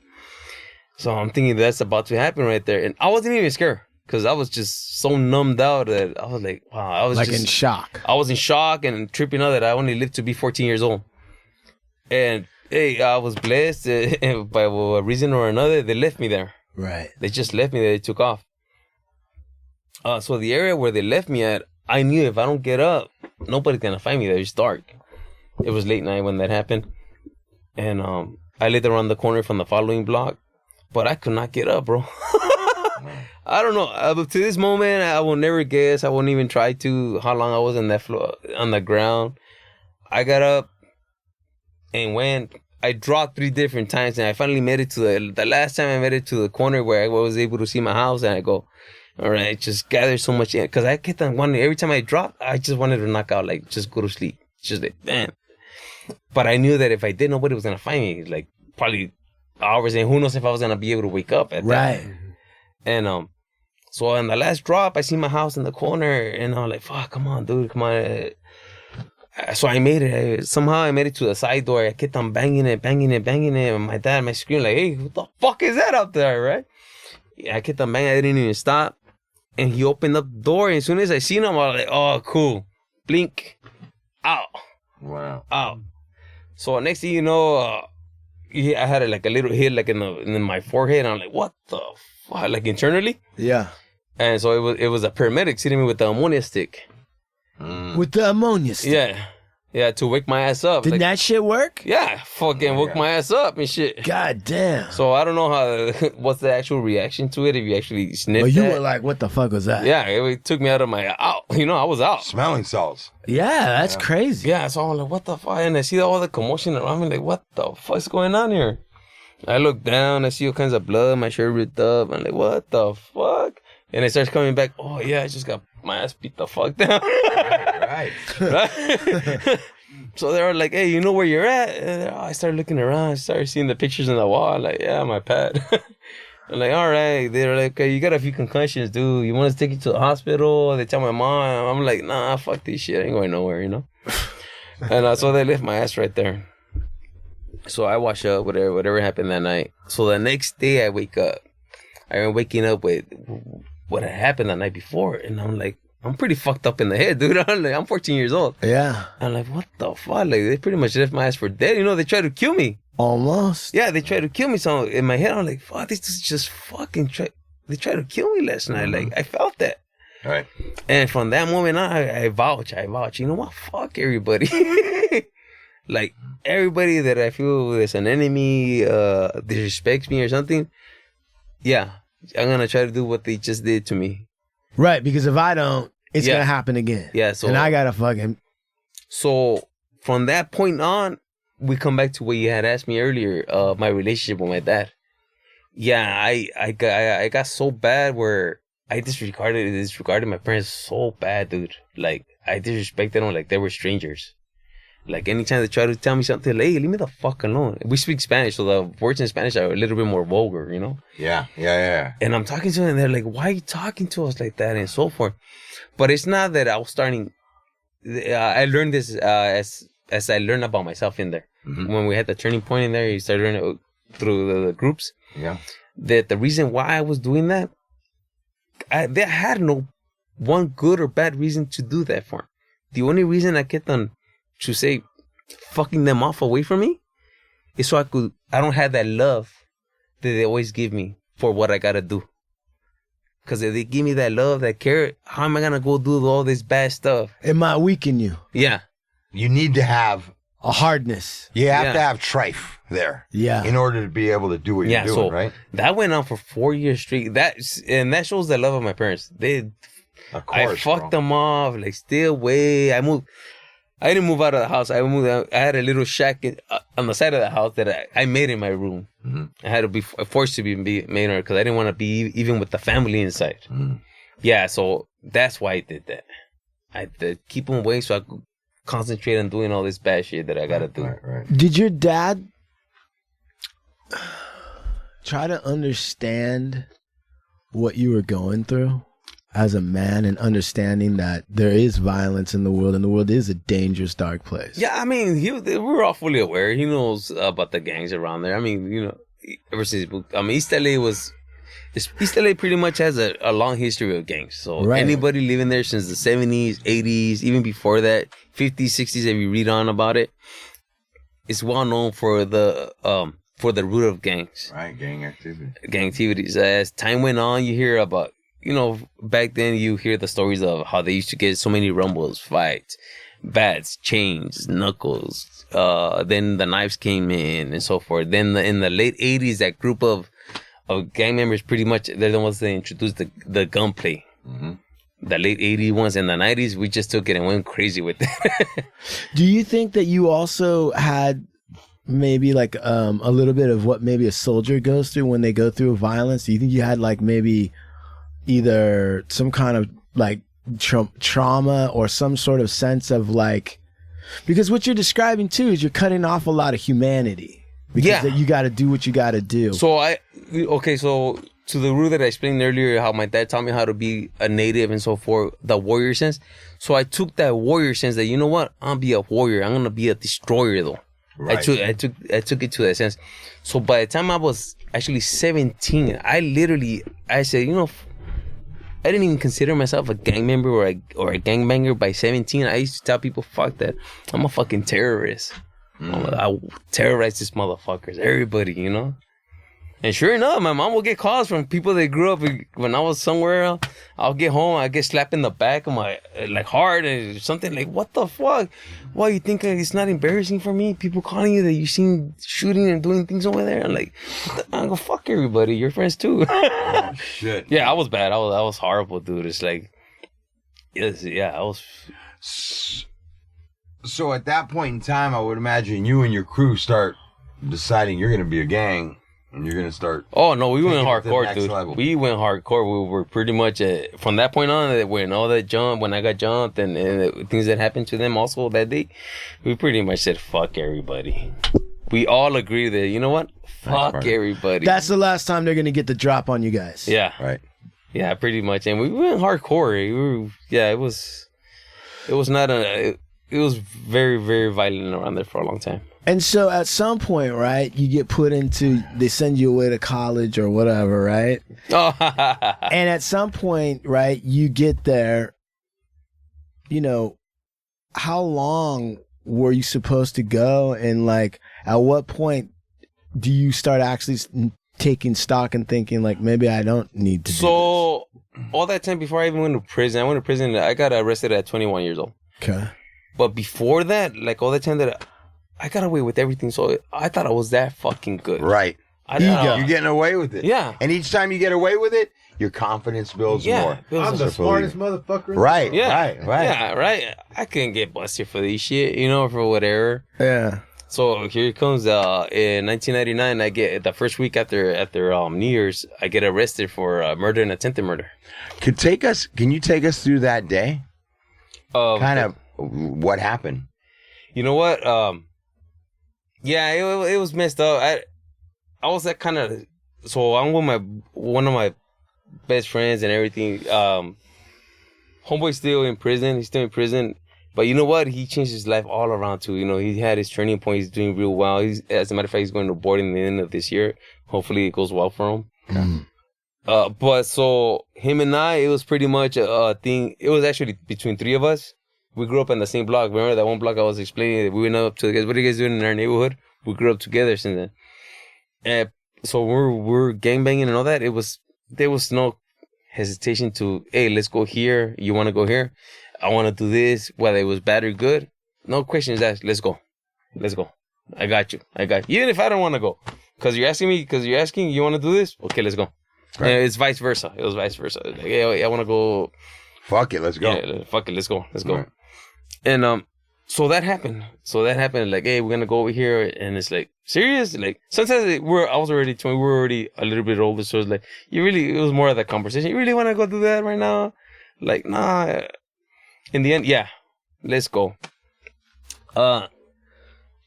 So I'm thinking that's about to happen right there, and I wasn't even scared because I was just so numbed out that I was like, wow, I was in shock. I was in shock and tripping out that I only lived to be 14 years old, and. Hey, I was blessed by a reason or another. They left me there. Right. They just left me there. They took off. So the area where they left me at, I knew if I don't get up, nobody's going to find me there. It's dark. It was late night when that happened. And I lived around the corner from the following block. But I could not get up, bro. I don't know. Up to this moment, I will never guess. I won't even try to how long I was on that floor, on the ground. I got up. And I dropped 3 different times, and I finally made it to the last time I made it to the corner where I was able to see my house, and I go, all right, just gather so much in. Because I kept on wanting, every time I dropped, I just wanted to knock out, like, just go to sleep. Just like, damn. But I knew that if I did, nobody was going to find me. Like, probably hours, and who knows if I was going to be able to wake up at that. Right. And so on the last drop, I see my house in the corner, and I'm like, fuck, come on, dude, come on. So I made it. Somehow I made it to the side door. I kept on banging it. And my dad might scream like, hey, what the fuck is that out there, right? Yeah, I kept on banging. I didn't even stop. And he opened up the door. And as soon as I seen him, I was like, oh, cool. Blink. Out. Wow. Out. So next thing you know, I had like a little hit like in my forehead. And I'm like, what the fuck? Like internally? Yeah. And so it was a paramedic sitting me with the ammonia stick. With the ammonia stick. Yeah, to wake my ass up. Did that shit work? Yeah, fucking woke my ass up and shit. God damn. So I don't know what's the actual reaction to it if you actually sniffed Well, you that. were like, what the fuck was that? Yeah, it took me out of my I was out. Smelling salts. Yeah, that's crazy. Yeah, so I'm like, what the fuck? And I see all the commotion around me, like, what the fuck's going on here? I look down, I see all kinds of blood, my shirt ripped up. I'm like, what the fuck? And it starts coming back, oh yeah, I just got my ass beat the fuck down. Right. So they were like, hey, you know where you're at? And I started looking around. I started seeing the pictures on the wall. Like, yeah, my pad. I'm like, all right. They're like, okay, you got a few concussions, dude. You want us to take you to the hospital? They tell my mom. I'm like, nah, fuck this shit. I ain't going nowhere, you know? And so they left my ass right there. So I wash up, whatever happened that night. So the next day I wake up. I'm waking up with what had happened the night before. And I'm like, I'm pretty fucked up in the head, dude. I'm 14 years old. Yeah. I'm like, what the fuck? Like, they pretty much left my ass for dead. You know, they tried to kill me. Almost. Yeah, they tried to kill me. So in my head, I'm like, fuck, this is just fucking they tried to kill me last night. Like, I felt that. All right. And from that moment on, I vouch. You know what? Fuck everybody. Like, everybody that I feel is an enemy, disrespects me or something, yeah, I'm going to try to do what they just did to me. Right, because if I don't, it's going to happen again. Yeah, so... And I got to fucking... So, from that point on, we come back to what you had asked me earlier, my relationship with my dad. Yeah, I got so bad where I disregarded my parents so bad, dude. Like, I disrespected them like they were strangers. Like, anytime they try to tell me something, like, hey, leave me the fuck alone. We speak Spanish, so the words in Spanish are a little bit more vulgar, you know? Yeah. And I'm talking to them, and they're like, why are you talking to us like that, and so forth. But it's not that I was starting... I learned this as I learned about myself in there. Mm-hmm. When we had the turning point in there, you started learning through the groups. Yeah. That the reason why I was doing that, they had no one good or bad reason to do that for. The only reason I kept on... to say fucking them off away from me is so I don't have that love that they always give me for what I gotta do. Because if they give me that love, that care, how am I gonna go do all this bad stuff? It might weaken you. Yeah. You need to have a hardness. You have to have trife there. Yeah. In order to be able to do what you're doing, right? That went on for 4 years straight. That shows the love of my parents. Of course, I fucked them off, like, stay away. I didn't move out of the house. I had a little shack on the side of the house that I made in my room. Mm-hmm. I had to be forced to be made because I didn't want to be even with the family inside. Mm. Yeah, so that's why I did that. I had to keep them away so I could concentrate on doing all this bad shit that I got to do. Right. Did your dad try to understand what you were going through as a man and understanding that there is violence in the world and the world is a dangerous, dark place? Yeah, I mean, we were all fully aware. He knows about the gangs around there. I mean, you know, ever since, East LA pretty much has a long history of gangs. So anybody living there since the 70s, 80s, even before that, 50s, 60s, if you read on about it, it's well known for the root of gangs. Right, gang activities. As time went on, you hear about, you know, back then you hear the stories of how they used to get so many rumbles, fights, bats, chains, knuckles. Then the knives came in and so forth. Then in the late 80s, that group of gang members, pretty much, they're the ones that introduced the gunplay. Mm-hmm. The late 80s ones and the 90s, we just took it and went crazy with it. Do you think that you also had maybe like a little bit of what maybe a soldier goes through when they go through violence? Do you think you had like maybe either some kind of like trauma or some sort of sense of like, because what you're describing too is you're cutting off a lot of humanity because that you got to do what you got to do. So so to the root that I explained earlier, how my dad taught me how to be a native and so forth, the warrior sense. So I took that warrior sense that, you know what, I'm gonna be a warrior. I'm gonna be a destroyer though. Right. I took it to that sense. So by the time I was actually 17, I said, you know, I didn't even consider myself a gang member or a gangbanger by 17. I used to tell people, fuck that. I'm a fucking terrorist. I terrorize these motherfuckers. Everybody, you know? And sure enough, my mom will get calls from people that grew up when I was somewhere. I'll get home, I get slapped in the back of my, like, heart and something like, what the fuck? Why, you think it's not embarrassing for me? People calling you that you seen shooting and doing things over there? I'm like, I'm gonna fuck everybody. Your friends too. Oh, shit. Yeah, I was bad. I was horrible, dude. It's like, I was. So at that point in time, I would imagine you and your crew start deciding you're gonna be a gang. And you're going to start... Oh, no, we went hardcore, dude. Level. We went hardcore. We were pretty much... from that point on, when I got jumped and the things that happened to them also that day, we pretty much said, fuck everybody. we all agree that, you know what? Fuck everybody. That's the last time they're going to get the drop on you guys. Yeah. Right. Yeah, pretty much. And we went hardcore. It was very, very violent around there for a long time. And so at some point, right, you get put into, they send you away to college or whatever, right? And at some point, right, you get there, you know, how long were you supposed to go? And like, at what point do you start actually taking stock and thinking like, maybe I don't need to do this? All that time before I even went to prison, I got arrested at 21 years old. Okay. But before that, like all the time that I got away with everything, so I thought I was that fucking good. Right. You're getting away with it. Yeah. And each time you get away with it, your confidence builds more. I'm the smartest motherfucker. Right. Yeah. Right. Yeah, right. I couldn't get busted for this shit, you know, for whatever. Yeah. So here it comes. In 1999, I get the first week after New Year's, I get arrested for murder and attempted murder. Can you take us through that day? Kind of what happened? You know what? Yeah, it was messed up. I was that kind of. So I'm with one of my best friends and everything. Homeboy's still in prison. He's still in prison. But you know what? He changed his life all around too. You know, he had his turning point. He's doing real well. As a matter of fact, he's going to boarding the end of this year. Hopefully, it goes well for him. Mm. But so him and I, it was pretty much a thing. It was actually between three of us. We grew up in the same block. Remember that one block I was explaining? We went up to the guys. What are you guys doing in our neighborhood? We grew up together since then. And so we're gangbanging and all that. There was no hesitation to, hey, let's go here. You want to go here? I want to do this. Whether it was bad or good, no questions asked. Let's go. I got you. Even if I don't want to go, because you're asking, you want to do this? Okay, let's go. Right. And it's vice versa. It was vice versa. Like, hey, I want to go. Fuck it, let's go. Yeah, fuck it, let's go. Right. And so that happened. Like, hey, we're gonna go over here, and it's like, serious? Like, sometimes I was already 20. We were already a little bit older, so it's like, it was more of that conversation. You really want to go do that right now? Like, nah. In the end, yeah, let's go.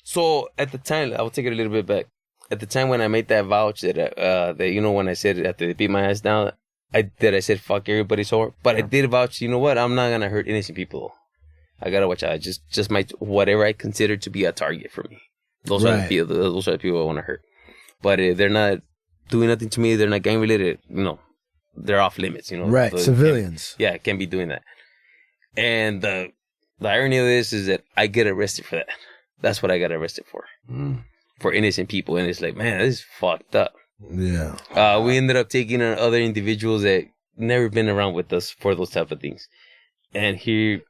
So at the time, I'll take it a little bit back. At the time when I made that vouch that you know, when I said after they beat my ass down, I said fuck everybody's whore, but I did vouch. You know what? I'm not gonna hurt innocent people. I gotta watch out. Just my whatever I consider to be a target for me. Those are the people I want to hurt. But they're not doing nothing to me. They're not gang related. You know, they're off limits. You know, right? Civilians. Can't be doing that. And the irony of this is that I get arrested for that. That's what I got arrested for. For innocent people, and it's like, man, this is fucked up. Yeah. We ended up taking on other individuals that never been around with us for those type of things. And here,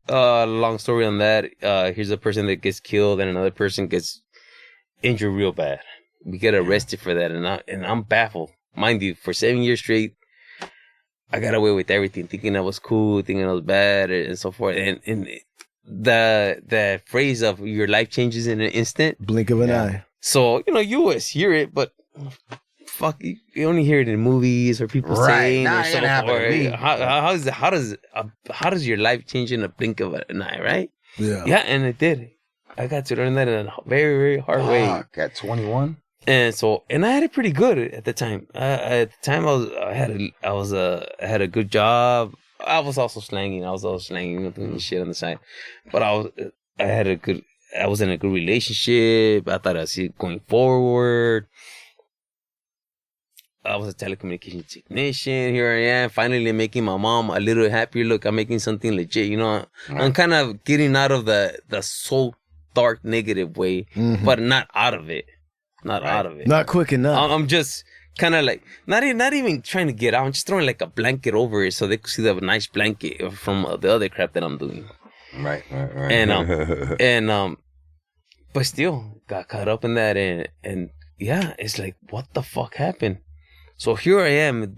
long story on that. Here's a person that gets killed, and another person gets injured real bad. We get arrested for that, and I'm baffled. Mind you, for 7 years straight, I got away with everything, thinking I was cool, thinking I was bad, and so forth. And the phrase of your life changes in an instant, blink of an eye. So you always hear it, but fuck, you only hear it in movies or people saying or so forth. How does your life change in a blink of an eye, right? Yeah, and it did. I got to learn that in a very, very hard way. At 21. And I had it pretty good at the time. At the time, I had a good job. I was also slanging, doing shit on the side. But I was in a good relationship. I thought I'd see it going forward. I was a telecommunication technician. Here I am, finally making my mom a little happier. Look, I'm making something legit. You know, I'm kind of getting out of the so dark negative way, but not out of it. Out of it. Not quick enough. I'm just kind of like not even trying to get out. I'm just throwing like a blanket over it so they could see the nice blanket from the other crap that I'm doing. Right. And but still got caught up in that, and yeah, it's like, what the fuck happened? So here I am.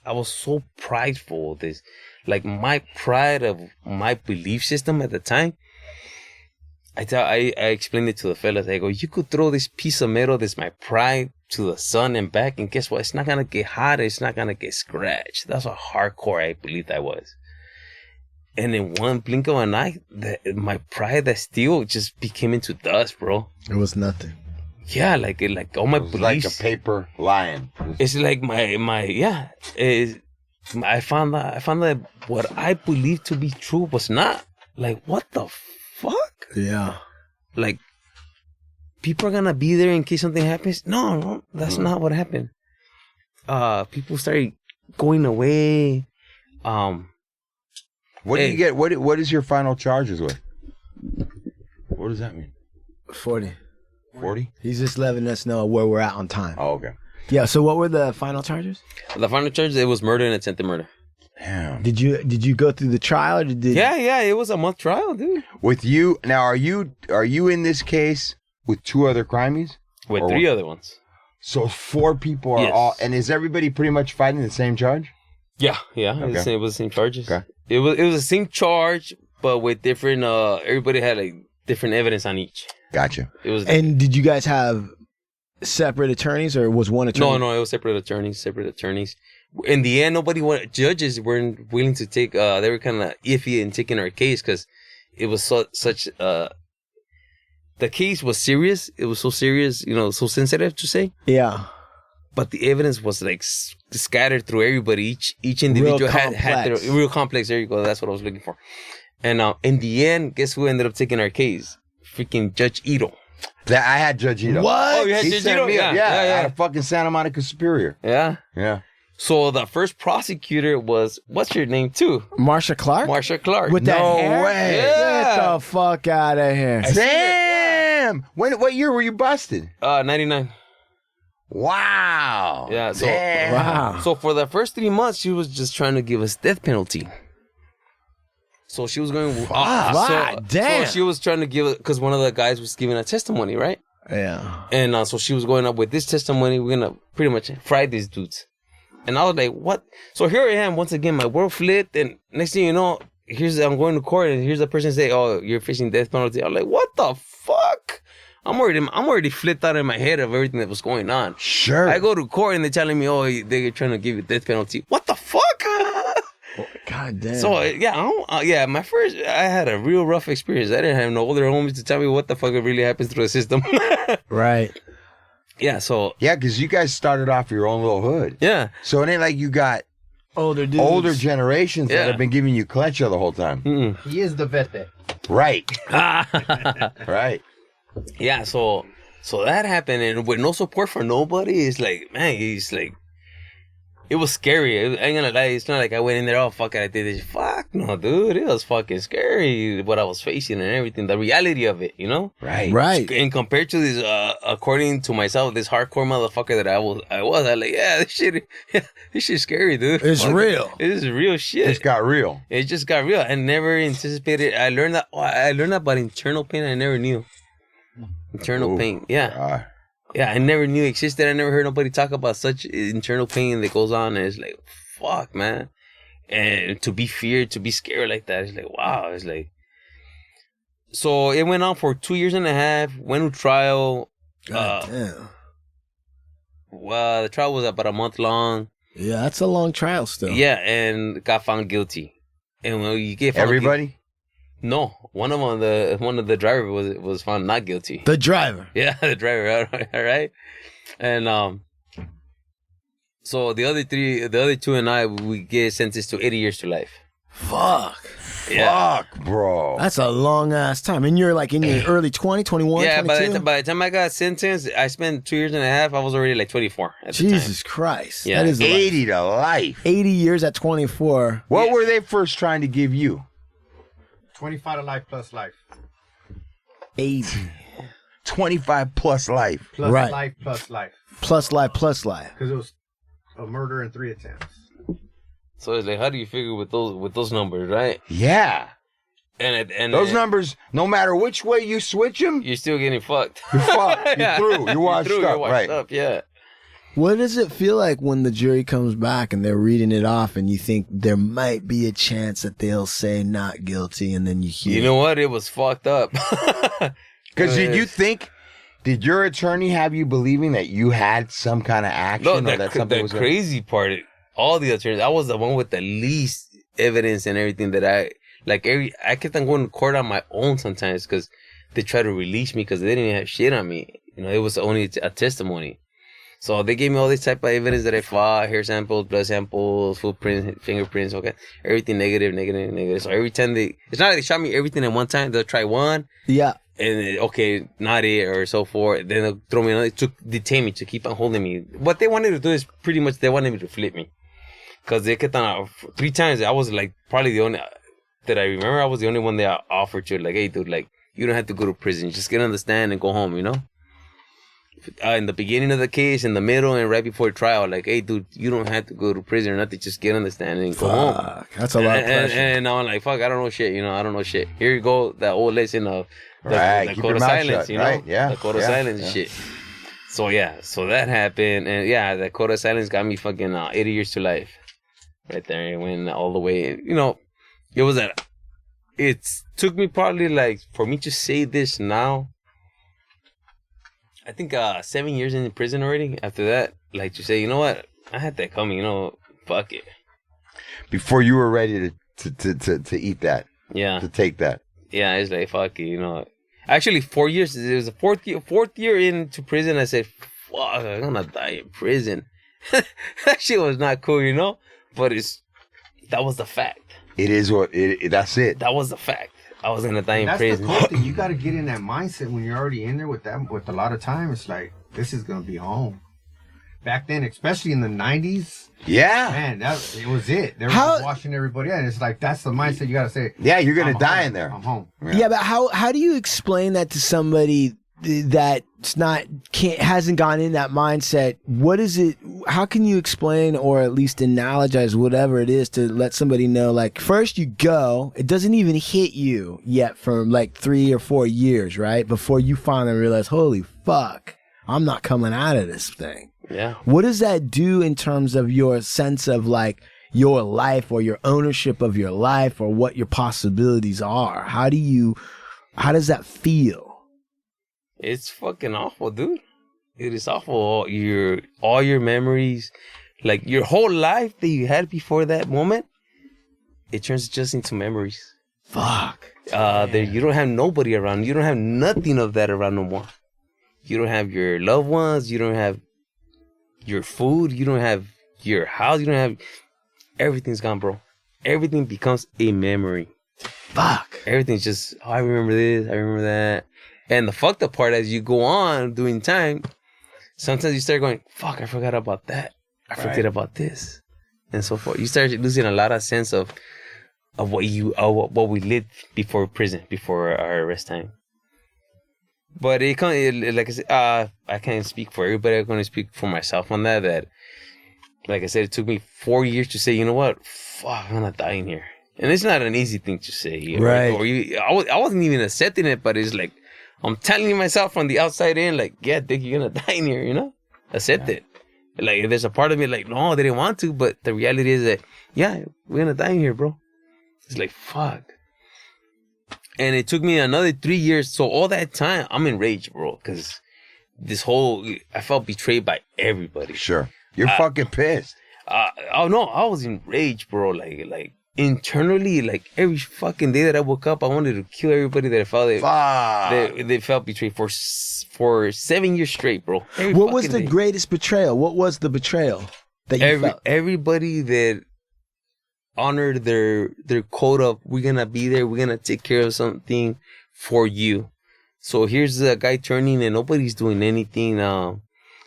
I was so prideful. Like my pride of my belief system at the time. I explained it to the fellas. I go, you could throw this piece of metal, this my pride, to the sun and back, and guess what? It's not gonna get hot. It's not gonna get scratched. That's how hardcore I believed I was. And in one blink of an eye, my pride, that steel, just became into dust, bro. It was nothing. Yeah, like all my It's beliefs. like a paper lion. It's like I found that what I believed to be true was not. Like, what the fuck? Yeah. Like, people are gonna be there in case something happens. No, that's not what happened. People started going away. What do you get? What is your final charges with? What does that mean? 40. 40? He's just letting us know where we're at on time. Oh, okay. Yeah. So what were the final charges? The final charge, it was murder and attempted murder. Damn. Did you go through the trial? Or did Yeah, it was a month trial, dude. With you now, are you in this case with 2 other crimies? With Or 3 other ones. So 4 people are Yes. all, and is everybody pretty much fighting the same charge? Yeah. It Okay. was the same charges. Okay. It was the same charge, but with different. Everybody had like different evidence on each. Gotcha. It was. And did you guys have separate attorneys, or was one attorney? No, it was separate attorneys. In the end, judges weren't willing to take. They were kind of iffy in taking our case because it was such. The case was serious. It was so serious, so sensitive to say. Yeah. But the evidence was like scattered through everybody. Each individual had their real complex. There you go. That's what I was looking for. And in the end, guess who ended up taking our case? Freaking Judge Ito. That I had Judge Ito. What? Oh, you had He Judge sent Ito? me Yeah. out of fucking Santa Monica Superior. Yeah. Yeah. So the first prosecutor was, what's your name too? Marsha Clark? Marsha Clark. With that No hair? way. Yeah. Get the fuck out of here. Damn. What year were you busted? 99. Wow. Yeah, so Damn. Wow. So for the first 3 months, she was just trying to give us death penalty. So she was going. Damn. So she was trying to give it because one of the guys was giving a testimony, right? Yeah. And so she was going up with this testimony. We're gonna pretty much fry these dudes. And I was like, what? So here I am once again. My world flipped, and next thing you know, I'm going to court, and here's the person say, "Oh, you're facing death penalty." I'm like, what the fuck? I'm already flipped out in my head of everything that was going on. Sure. I go to court and they're telling me, "Oh, they're trying to give you death penalty." What the fuck? God damn. So I had a real rough experience. I didn't have no older homies to tell me what the fuck really happens through the system. Right. Yeah. So Yeah, because you guys started off your own little hood. yeah. So it ain't like you got Older dudes. older generations that Yeah. have been giving you clencha the whole time. He is the vete. Right. Right. Yeah. So that happened, and with no support from nobody, it's like, man, it was scary. I ain't gonna lie. It's not like I went in there, oh, fuck it, I did this. Fuck, no, dude. It was fucking scary what I was facing and everything. The reality of it, Right. Right. And compared to this, according to myself, this hardcore motherfucker that I was like, yeah, this shit's scary, dude. It's Fuck real. It is real shit. It's got real. It just got real. I never anticipated. I learned about internal pain. I never knew. Internal Ooh. pain. Yeah. Yeah, I never knew it existed. I never heard nobody talk about such internal pain that goes on. And it's like, fuck, man. And to be feared, to be scared like that, it's like, wow. It's like, so it went on for 2.5 years, went to trial. God damn. Well, the trial was about a month long. Yeah, that's a long trial still. Yeah, and got found guilty. And when you get found Everybody? no, one of the driver was found not guilty. The driver. Yeah, the driver. All right. And so the other 2 and I, we get sentenced to 80 years to life. Fuck. Yeah. Fuck, bro. That's a long ass time. And you're like in your early 20, 21, Yeah, 22? by the time I got sentenced, I spent 2.5 years. I was already like 24 at the time. Jesus Christ. Yeah. That is 80 to life. 80 years at 24. What were they first trying to give you? 25 to life plus life. 80. 25 plus life. Plus Right. life plus life. Plus life, plus life. Because it was a murder and 3 attempts. So it's like, how do you figure with those numbers, right? Yeah. And Those numbers, no matter which way you switch them, you're still getting fucked. you're fucked. You're through. You're washed You're up. washed Right. up, yeah. What does it feel like when the jury comes back and they're reading it off and you think there might be a chance that they'll say not guilty and then you hear You know what? It was fucked up. Because did your attorney have you believing that you had some kind of action No, or that something the was crazy part, all the attorneys, I was the one with the least evidence and everything that I kept on going to court on my own sometimes because they try to release me because they didn't have shit on me. You know, it was only a testimony. So they gave me all this type of evidence that I fought, hair samples, blood samples, footprints, fingerprints, okay, everything negative. So every time it's not like they shot me everything at one time. They'll try one, Yeah. and okay, not it, or so forth. Then they'll throw me another to detain me, to keep on holding me. What they wanted to do is pretty much they wanted me to flip me, because they kept on 3 times. I was like probably the only that I remember. I was the only one they offered to, like, hey dude, like you don't have to go to prison, just get on the stand and go home, you know. In the beginning of the case, in the middle, and right before trial, like, hey, dude, you don't have to go to prison or nothing. Just get on the stand and go home. That's a lot of pressure. And I'm like, fuck, I don't know shit. You know, I don't know shit. Here you go, that old lesson of Right, the keep code your of mouth silence, shut, you know? right? Yeah, The code of yeah, silence yeah. and shit. So, yeah, so that happened. And, yeah, the code of silence got me fucking 80 years to life. Right there. It went all the way. You know, it took me probably, like, for me to say this now, I think 7 years in prison already. After that, like, to say, you know what, I had that coming. You know, fuck it. Before you were ready to eat that, Yeah, to take that. yeah. It's like fuck it. You know, actually 4 years. It was the fourth year into prison. I said, fuck, I'm gonna die in prison. That shit was not cool, you know. But that was the fact. It is what it. That's it. That was the fact. I was gonna die in That's prison. the cool thing. You got to get in that mindset when you're already in there with a lot of time. It's like, this is going to be home. Back then, especially in the 90s, Yeah. man, it was it. They were How- just watching everybody out. And it's like, that's the mindset you got to say. Yeah, you're gonna I'm die home. in there. I'm home. Yeah, but how do you explain that to somebody that's hasn't gone in that mindset? What is it? How can you explain, or at least analogize whatever it is, to let somebody know, like, first you go, it doesn't even hit you yet for like 3 or 4 years, right? Before you finally realize, holy fuck, I'm not coming out of this thing. Yeah. What does that do in terms of your sense of like your life, or your ownership of your life, or what your possibilities are? How does that feel? It's fucking awful, dude. It is awful. All your memories, like your whole life that you had before that moment, it turns just into memories. Fuck. You don't have nobody around. You don't have nothing of that around no more. You don't have your loved ones. You don't have your food. You don't have your house. You don't have... Everything's gone, bro. Everything becomes a memory. Fuck. Everything's just, oh, I remember this. I remember that. And the fucked up part, as you go on doing time, sometimes you start going, fuck, I forgot about that. I forget about this. And so forth. You start losing a lot of sense of what we lived before prison, before our arrest time. But like I said, I can't speak for everybody. I'm going to speak for myself on that. That, like I said, it took me 4 years to say, you know what? Fuck, I'm going to die in here. And it's not an easy thing to say. Right. I wasn't even accepting it, but it's like, I'm telling myself from the outside in, like, yeah, Dick, you're going to die in here, you know? Accept it. Like, there's a part of me like, no, they didn't want to, but the reality is that, yeah, we're going to die in here, bro. It's like, fuck. And it took me another 3 years. So all that time, I'm enraged, bro, because I felt betrayed by everybody. Sure. You're fucking pissed. Oh, no, I was enraged, bro. Like, internally, like, every fucking day that I woke up, I wanted to kill everybody that I felt they felt betrayed for 7 years straight, bro. What was the greatest betrayal? What was the betrayal that you felt? Everybody that honored their code of, we're gonna be there, we're gonna take care of something for you. So here's a guy turning and nobody's doing anything.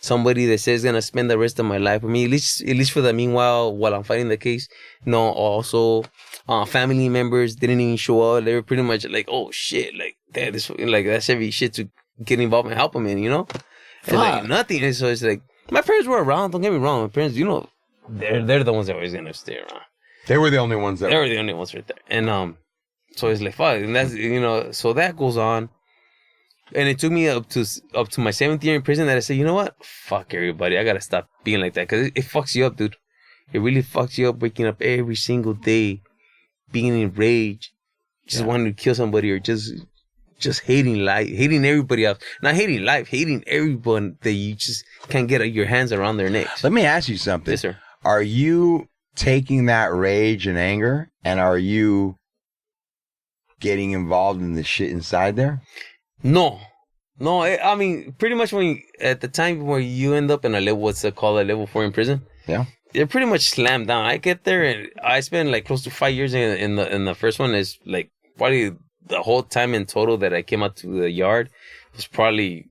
Somebody that says gonna spend the rest of my life with me, at least for the meanwhile while I'm fighting the case. No, also family members didn't even show up. They were pretty much like, oh shit, like that's heavy shit to get involved and help them in, you know? And like nothing. And so it's like, my parents were around, don't get me wrong. My parents, you know, they're the ones that are always gonna stay around. They were the only ones that They were the only ones right there. And so it's like, fuck, and that's, you know, so that goes on. And it took me up to my 7th year in prison that I said, you know what? Fuck everybody. I gotta stop being like that. Because it fucks you up, dude. It really fucks you up, waking up every single day, being enraged, just wanting to kill somebody, or just hating life, hating everybody else. Not hating life, hating everyone that you just can't get your hands around their necks. Let me ask you something. Yes, sir. Are you taking that rage and anger, and are you getting involved in the shit inside there? No, No, I mean, pretty much at the time where you end up in a level, what's it called, a level 4 in prison? Yeah. They're pretty much slammed down. I get there and I spent like close to 5 years in the first one. Is like probably the whole time in total that I came out to the yard was probably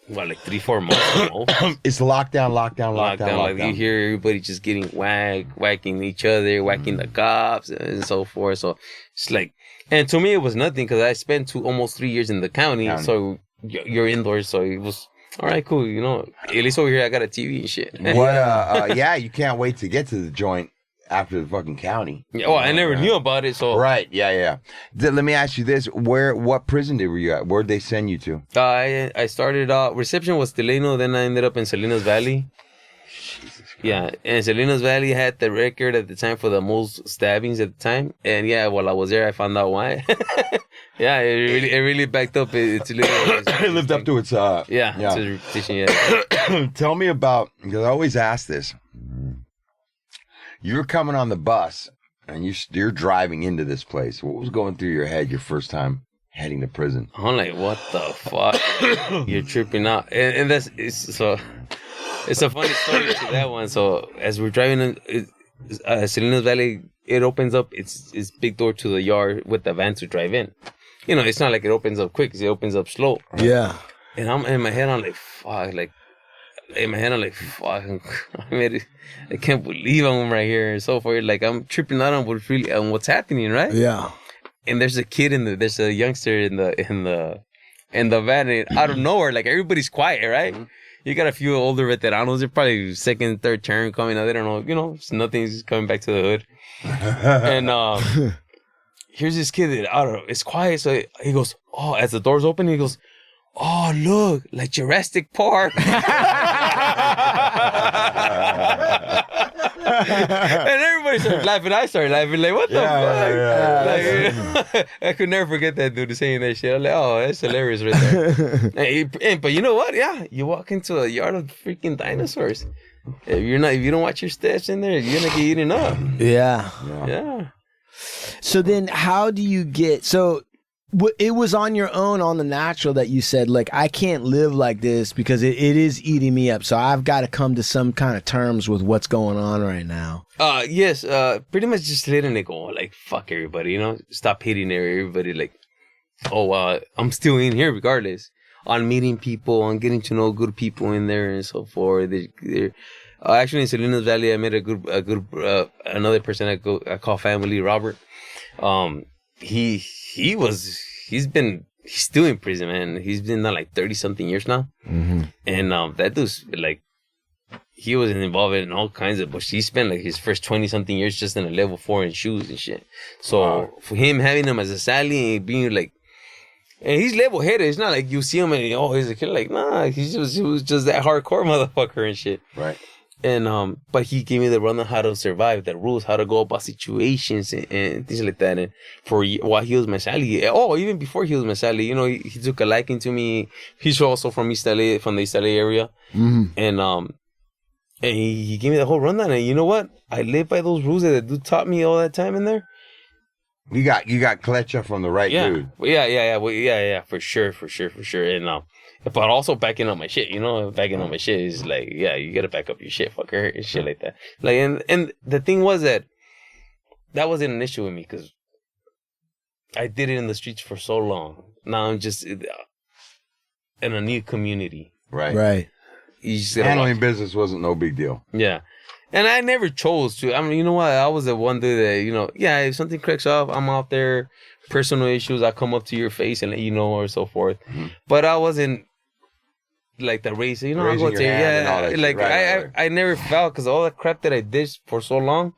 like 3-4 months. It's lockdown. Like you hear everybody just getting whacking each other, whacking the cops and so forth. So it's like, and to me it was nothing because I spent almost 3 years in the county. So you're indoors, so it was all right, cool. You know, at least over here I got a TV and shit. What? Yeah, you can't wait to get to the joint after the fucking county. Yeah, well, I never knew about it, so right. Yeah. Let me ask you this: what prison were you at? Where'd they send you to? I started reception was Delano, then I ended up in Salinas Valley. Yeah, and Salinas Valley had the record at the time for the most stabbings at the time, and yeah, while I was there, I found out why. Yeah, it really backed up. It lived up to its It's a repetition. Yeah. Tell me about, because I always ask this. You're coming on the bus and you're driving into this place. What was going through your head your first time heading to prison? I'm like, what the fuck? You're tripping out, and it's a funny story to that one. So as we're driving in Salinas Valley, it opens up its big door to the yard with the van to drive in. You know, it's not like it opens up quick; it opens up slow. Yeah. And I'm in my head, I'm like, fuck, I can't believe I'm right here and so forth. Like I'm tripping out on what's happening, right? Yeah. And there's a youngster in the van, and out of nowhere, like everybody's quiet, right? Mm-hmm. You got a few older veteranos, they're probably second, third term coming out. They don't know, you know, nothing's coming back to the hood. And here's this kid that it's quiet, so he goes, oh, as the doors open, he goes, oh, look, like Jurassic Park. And everybody started laughing. I started laughing. Like, what the fuck? Like, I could never forget that dude saying that shit. I'm like, oh, that's hilarious right there. But you know what? Yeah, you walk into a yard of freaking dinosaurs. If you don't watch your steps in there, you're gonna get eaten up. Yeah. So then, how do you get? So it was on your own, on the natural, that you said, like, I can't live like this because it is eating me up. So I've got to come to some kind of terms with what's going on right now. Yes. Pretty much just letting it go. Like, fuck everybody, you know? Stop hating everybody. Like, I'm still in here regardless. On meeting people, on getting to know good people in there and so forth. Actually, in Salinas Valley, I met another person I call family, Robert. He's still in prison, man. He's been there like 30-something years now. Mm-hmm. And that dude's like, he was involved in all kinds of, but he spent like his first 20-something years just in a level 4 in shoes and shit. So for him, having him as a Sally and being like, and he's level-headed. It's not like you see him and he's a kid. Like, nah, he was just that hardcore motherfucker and shit. Right. And but he gave me the run on how to survive, the rules, how to go about situations and things like that. And while he was my Sally, even before he was my Sally, you know, he took a liking to me. He's also from East LA, from the East LA area, and he gave me the whole rundown. And you know what? I live by those rules that the dude taught me all that time in there. You got Klecha from the right dude. Yeah, for sure. And but also backing up my shit, you know, backing up my shit is like, yeah, you gotta back up your shit, fucker, and shit like that. Like, and the thing was that wasn't an issue with me because I did it in the streets for so long. Now I'm just in a new community. Right. You just handling business wasn't no big deal. Yeah. And I never chose to. I mean, you know what? I was the one dude that, you know, yeah, if something cracks off, I'm out there. Personal issues, I come up to your face and let you know, or so forth. Mm-hmm. But I wasn't like the race, you know. I go to like I never felt, because all the crap that I did for so long,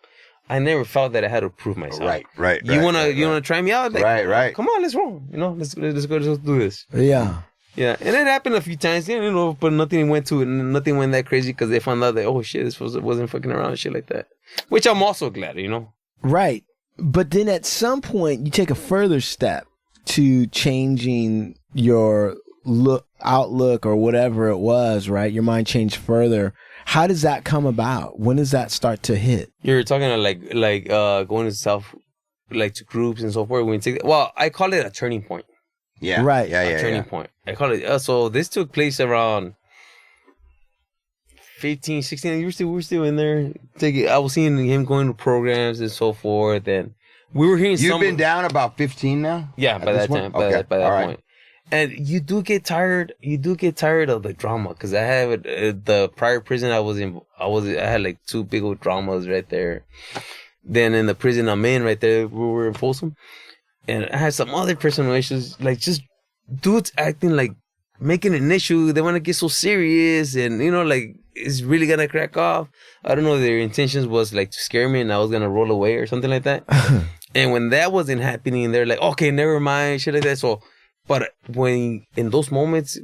I never felt that I had to prove myself. Right. You wanna try me out? Like, right. Come on, let's roll. You know, let's go do this. Yeah. Yeah, and it happened a few times, you know, but nothing went that crazy because they found out that, oh shit, this wasn't fucking around and shit like that. Which I'm also glad, you know. Right. But then at some point, you take a further step to changing your outlook or whatever it was, right? Your mind changed further. How does that come about? When does that start to hit? You're talking like going to to groups and so forth. Well, I call it a turning point. Yeah. Right. Yeah. Turning point. I call it. So this took place around 15, 16. We were still in there. I was seeing him going to programs and so forth, and we were hearing. You've been down about 15 now. Yeah, by that time. By that point. And you do get tired. You do get tired of the drama because I have the prior prison I was in. I had like 2 big old dramas right there. Then in the prison I'm in right there, we were in Folsom, and I had some other personal issues, like just dudes acting like making an issue. They want to get so serious, and like it's really gonna crack off. I don't know. Their intentions was like to scare me, and I was gonna roll away or something like that. And when that wasn't happening, they're like, okay, never mind, shit like that. So. But when in those moments,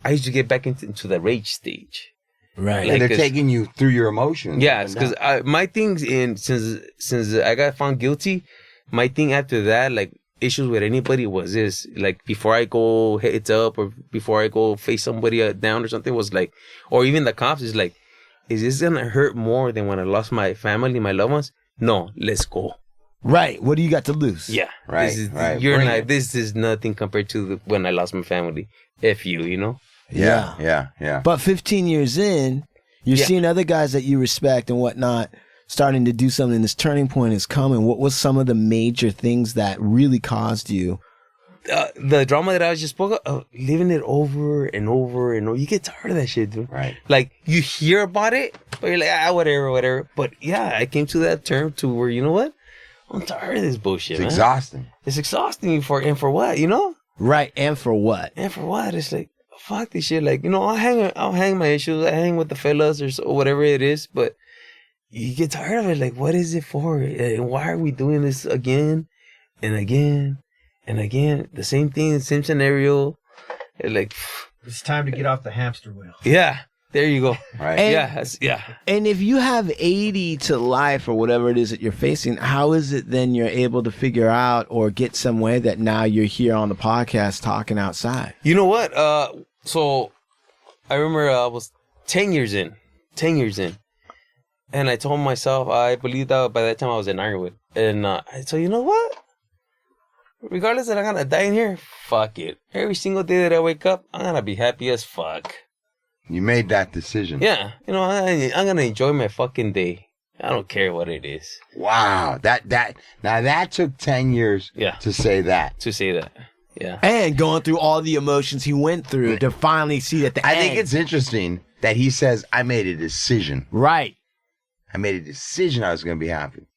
I used to get back into the rage stage. Right. Like, they're taking you through your emotions. Yeah, because my things since I got found guilty, my thing after that, like issues with anybody was this. Like before I go heads up or before I go face somebody down or something was like, or even the cops is like, is this gonna hurt more than when I lost my family, my loved ones? No, let's go. Right. What do you got to lose? Yeah. Right. You're like, this is nothing compared to when I lost my family. F you, Yeah. But 15 years in, you're seeing other guys that you respect and whatnot starting to do something. This turning point is coming. What was some of the major things that really caused you? The drama that I just spoke of, living it over and over and over. You get tired of that shit, dude. Right. Like, you hear about it, but you're like, whatever. But yeah, I came to that term to where, you know what? I'm tired of this bullshit, It's exhausting. It's exhausting for what, Right, and for what? It's like, fuck this shit. Like, I'll hang my issues. I hang with the fellas or whatever it is, but you get tired of it. Like, what is it for? And why are we doing this again and again and again? The same thing, same scenario. Like, it's time to get off the hamster wheel. Yeah. There you go. Right. And, yeah. And if you have 80 to life or whatever it is that you're facing, how is it then you're able to figure out or get some way that now you're here on the podcast talking outside? You know what? So I remember I was 10 years in. And I told myself, I believed that by that time I was in Ironwood. And I said, you know what? Regardless that I'm going to die in here, fuck it. Every single day that I wake up, I'm going to be happy as fuck. You made that decision. Yeah. I'm going to enjoy my fucking day. I don't care what it is. Wow. Now that took 10 years to say that. Yeah. And going through all the emotions he went through to finally see at the end. I think it's interesting that he says, I made a decision. Right. I made a decision I was going to be happy.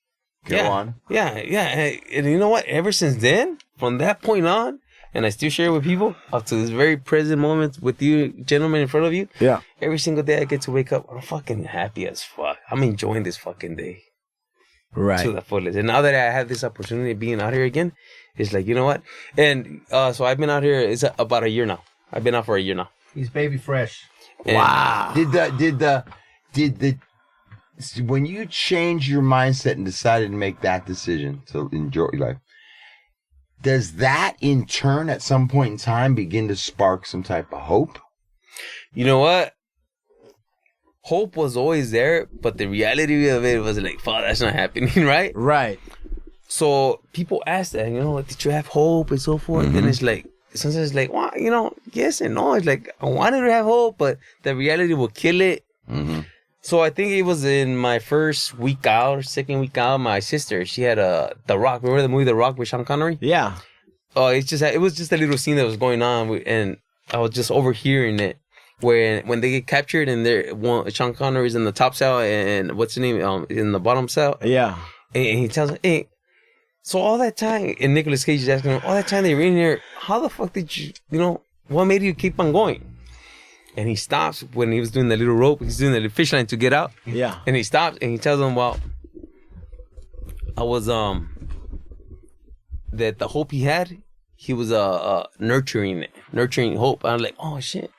Go on. Yeah. And you know what? Ever since then, from that point on, and I still share it with people up to this very present moment with you gentlemen in front of you. Yeah. Every single day I get to wake up, I'm fucking happy as fuck. I'm enjoying this fucking day. Right. To the fullest. And now that I have this opportunity of being out here again, it's like, you know what? And so I've been out here, it's about a year now. I've been out for a year now. He's baby fresh. And wow. When you changed your mindset and decided to make that decision to enjoy life, does that in turn at some point in time begin to spark some type of hope? You know what? Hope was always there, but the reality of it was like, fuck, that's not happening, right? Right. So people ask that, did you have hope and so forth? Mm-hmm. And it's like, sometimes it's like, well, yes and no. It's like, I wanted to have hope, but the reality will kill it. Mm-hmm. So I think it was in my first week out or second week out, my sister, she had The Rock. Remember the movie The Rock with Sean Connery? Yeah. Oh, it was just a little scene that was going on, and I was just overhearing it. When they get captured and Sean Connery's in the top cell and what's his name in the bottom cell. Yeah. And he tells him, hey, so all that time, and Nicolas Cage is asking him, all that time they were in here, how the fuck did you, what made you keep on going? And he stops when he was doing the little rope. He's doing the fish line to get out. Yeah. And he stops and he tells him, well, I was, that the hope he had, he was nurturing hope. I'm like, oh shit.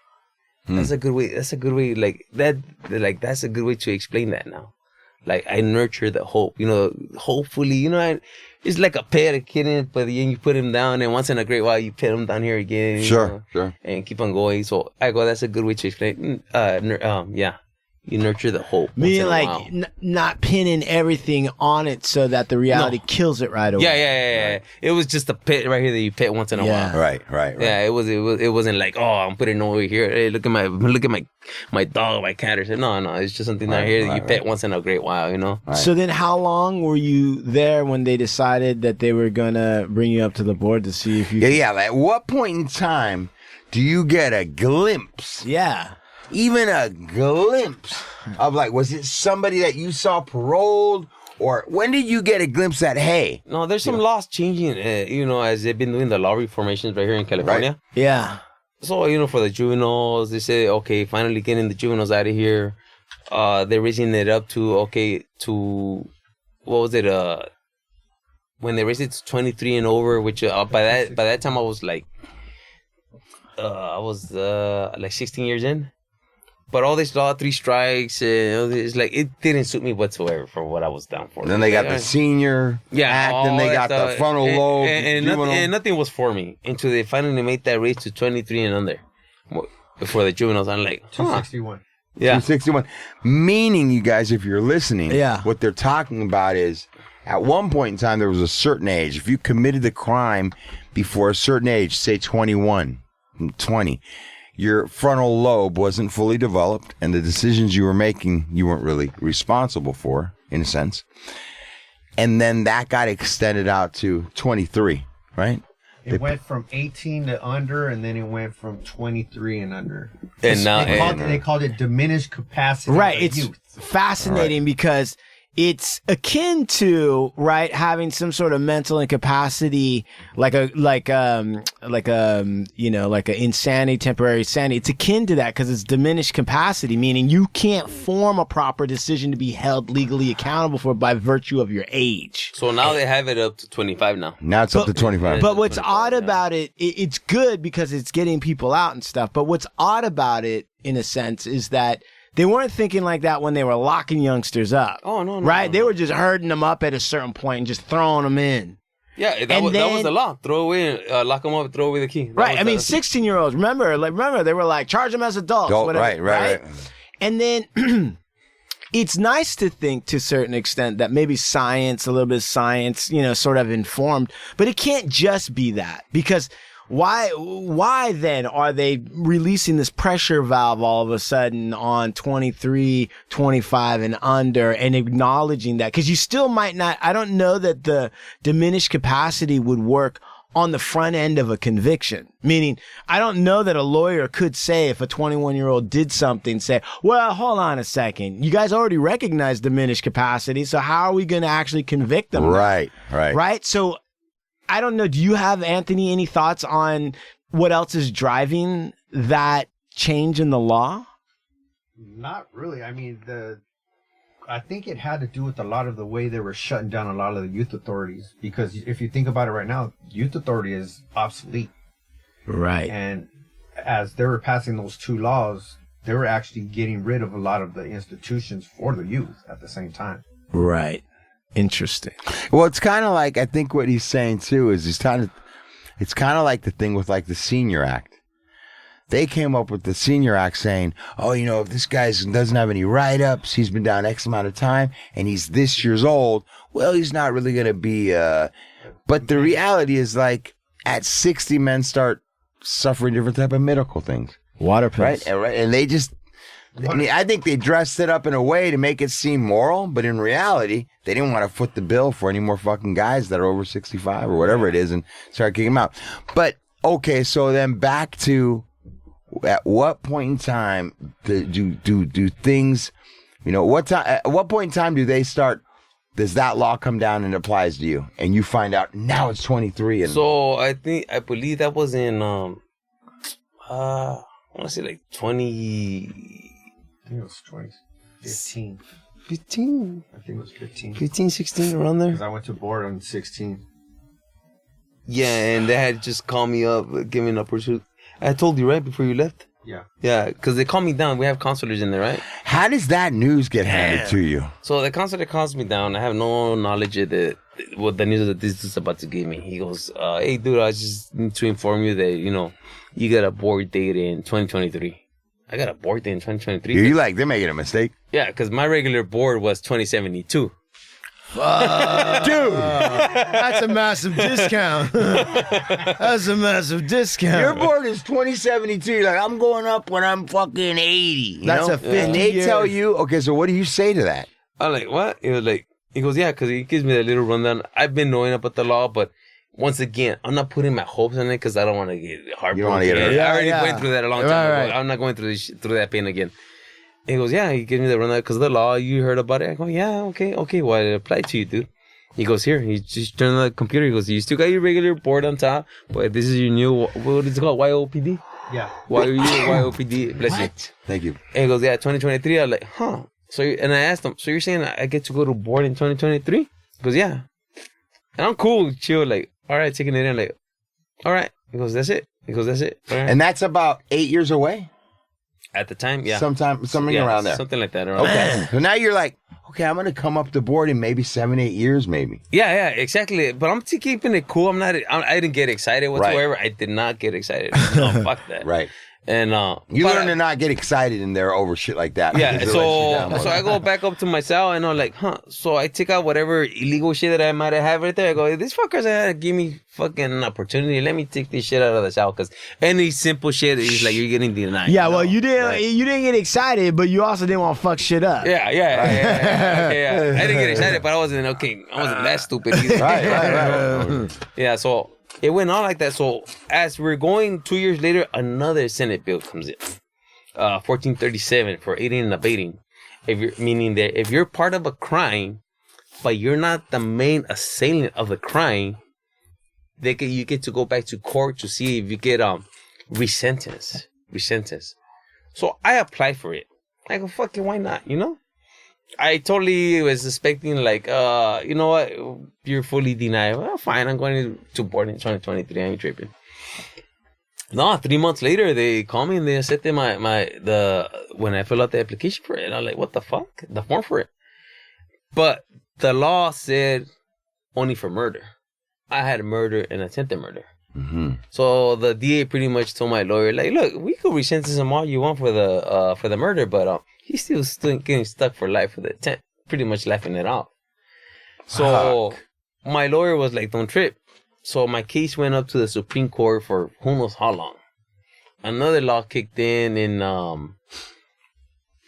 That's a good way. That's a good way. Like that. Like that's a good way to explain that now. Like I nurture the hope. Hopefully, it's like a pet, a kitten, but then you put him down, and once in a great while you pet him down here again. Sure. And keep on going. So I go. That's a good way to explain. Yeah. You nurture the hope. Meaning like not pinning everything on it so that the reality kills it right away. Yeah. It was just a pit right here that you pit once in a while. Right. Yeah, it wasn't like, oh, I'm putting over here. Hey, look at my dog, my cat or something. No, it's just something right here that you pet once in a great while, you know. Right. So then, how long were you there when they decided that they were gonna bring you up to the board to see if you? Yeah. At what point in time do you get a glimpse? Yeah. Even a glimpse of like, was it somebody that you saw paroled, or when did you get a glimpse that, hey? No, there's some laws changing, as they've been doing the law reformations right here in California. Right. Yeah. So, for the juveniles, they say, okay, finally getting the juveniles out of here. They're raising it up to, what was it? When they raised it to 23 and over, which by that time I was like, like 16 years in. But all this law, 3 strikes, it's like, it didn't suit me whatsoever for what I was down for. And then they got the senior act, and they got the frontal lobe. And nothing was for me until they finally made that raise to 23 and under. Before the juveniles, I'm like, 261. Yeah. 261. Meaning, you guys, if you're listening, what they're talking about is, at one point in time, there was a certain age. If you committed the crime before a certain age, say 21, 20, your frontal lobe wasn't fully developed, and the decisions you were making, you weren't really responsible for, in a sense. And then that got extended out to 23, right? It went from 18 to under, and then it went from 23 and under. And now they called it diminished capacity. Right. Of It's youth. fascinating because it's akin to having some sort of mental incapacity, like a insanity, temporary insanity. It's akin to that because it's diminished capacity, meaning you can't form a proper decision to be held legally accountable for by virtue of your age. So now they have it up to 25 now. Now it's up to 25. But what's odd about it's good because it's getting people out and stuff. But what's odd about it, in a sense, is that they weren't thinking like that when they were locking youngsters up. Oh, no. Right? No. They were just herding them up at a certain point and just throwing them in. Yeah, that was the law. Throw away, lock them up, throw away the key. Right. I mean, 16-year-olds, remember, they were like, charge them as adults. Whatever, right. And then it's nice to think to a certain extent that maybe a little bit of science, sort of informed, but it can't just be that because why then are they releasing this pressure valve all of a sudden on 23, 25 and under and acknowledging that? Because you still might not, I don't know that the diminished capacity would work on the front end of a conviction. Meaning, I don't know that a lawyer could say if a 21-year-old did something, say, well, hold on a second. You guys already recognize diminished capacity, so how are we going to actually convict them? Right. So, I don't know. Do you have, Anthony, any thoughts on what else is driving that change in the law? Not really. I mean, I think it had to do with a lot of the way they were shutting down a lot of the youth authorities. Because if you think about it right now, youth authority is obsolete. Right. And as they were passing those 2 laws, they were actually getting rid of a lot of the institutions for the youth at the same time. Right. Interesting. Well, it's kind of like, I think what he's saying too is it's kind of like the thing with like the Senior Act. They came up with the Senior Act saying, oh, if this guy doesn't have any write-ups, he's been down X amount of time, and he's this years old, well, he's not really going to be, but the reality is like at 60, men start suffering different type of medical things. Water pills. Right. And they just, I think they dressed it up in a way to make it seem moral, but in reality, they didn't want to foot the bill for any more fucking guys that are over 65 or whatever it is and start kicking them out. But, okay, so then back to at what point in time do things, at what point in time do they start, does that law come down and applies to you? And you find out now it's 23. And so I believe that was in, I want to say like 20... I think it was 2015. 15? I think it was 15. 15, 16, around there. Because I went to board on 16. Yeah, and they had just called me up, giving a pursuit. I told you, right, before you left? Yeah. Yeah, because they called me down. We have counselors in there, right? How does that news get handed to you? So the counselor calls me down. I have no knowledge of what the news that this is about to give me. He goes, hey, dude, I just need to inform you that, you got a board date in 2023. I got a board date in 2023. You like, they're making a mistake. Yeah, because my regular board was 2072. Dude, that's a massive discount. That's a massive discount. Your board is 2072. You're like, I'm going up when I'm fucking 80. You That's know? a 50 And they year. tell you, okay, so what do you say to that? I'm like, what? He was like, he goes, yeah, because he gives me a little rundown. I've been knowing about the law, but once again, I'm not putting my hopes on it because I don't want to get heartbroken. You don't wanna get hurt. I already Yeah. went through that a long time ago. Right. I'm not going through through that pain again. He goes, yeah, he gives me the rundown because of the law. You heard about it? I go, yeah, okay. Well, it applied to you, dude. He goes, here. He just turned on the computer. He goes, you still got your regular board on top, but this is your new, what is it called? YOPD? Yeah. YOPD. Bless you. Thank you. And he goes, yeah, 2023. I was like, huh. So, and I asked him, so you're saying I get to go to board in 2023? He goes, yeah. And I'm cool, chill, like, all right, taking it in, like, all right. He goes, that's it. He goes, that's it. All right. And that's about 8 years away? At the time, yeah. Something Yeah, around there. Something like that. Around Okay. there. So now you're like, okay, I'm going to come up the board in maybe 7-8 years, maybe. Yeah, exactly. But I'm keeping it cool. I didn't get excited whatsoever. I did not get excited. No, fuck that. Right. And You but learn to not get excited in there over shit like that. yeah, because it lets you down, so I go back up to my cell and I'm like, huh. So I take out whatever illegal shit that I might have right there. I go, these fuckers had to give me fucking an opportunity. Let me take this shit out of the cell because any simple shit is like you're getting denied. Yeah, well, you didn't get excited, but you also didn't want to fuck shit up. Yeah. Okay, yeah. I didn't get excited, but I wasn't that stupid either. Right. Yeah, so it went on like that. So as we're going 2 years later, another Senate bill comes in, 1437 for aiding and abetting. Meaning that if you're part of a crime, but you're not the main assailant of the crime, you get to go back to court to see if you get resentenced. So I applied for it. I go, fuck it, why not? You know. I totally was expecting like, you know what, you're fully denied. Well, fine, I'm going to board in 2023. I ain't tripping. No, 3 months later, they call me and they accepted when I fill out the application for it. I'm like, what the fuck? The form for it. But the law said only for murder. I had a murder and attempted murder. Mm-hmm. So the DA pretty much told my lawyer, like, look, we could resentence him all you want for the murder, but he's still getting stuck for life for the attempt. Pretty much laughing it off. So my lawyer was like, don't trip. So my case went up to the Supreme Court for who knows how long. Another law kicked in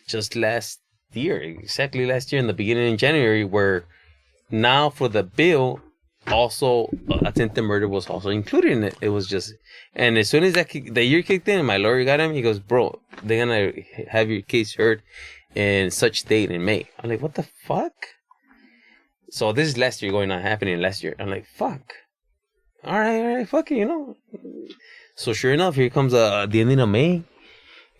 just last year, exactly last year in the beginning of January, where now for the bill, also attempted murder was also included in it. It was just, and as soon as the year kicked in, my lawyer got him. He goes, bro, they're gonna have your case heard in such date in May. I'm like, what the fuck? So this is last year happening last year. I'm like, fuck. All right, fuck it, you know. So sure enough, here comes the ending of May,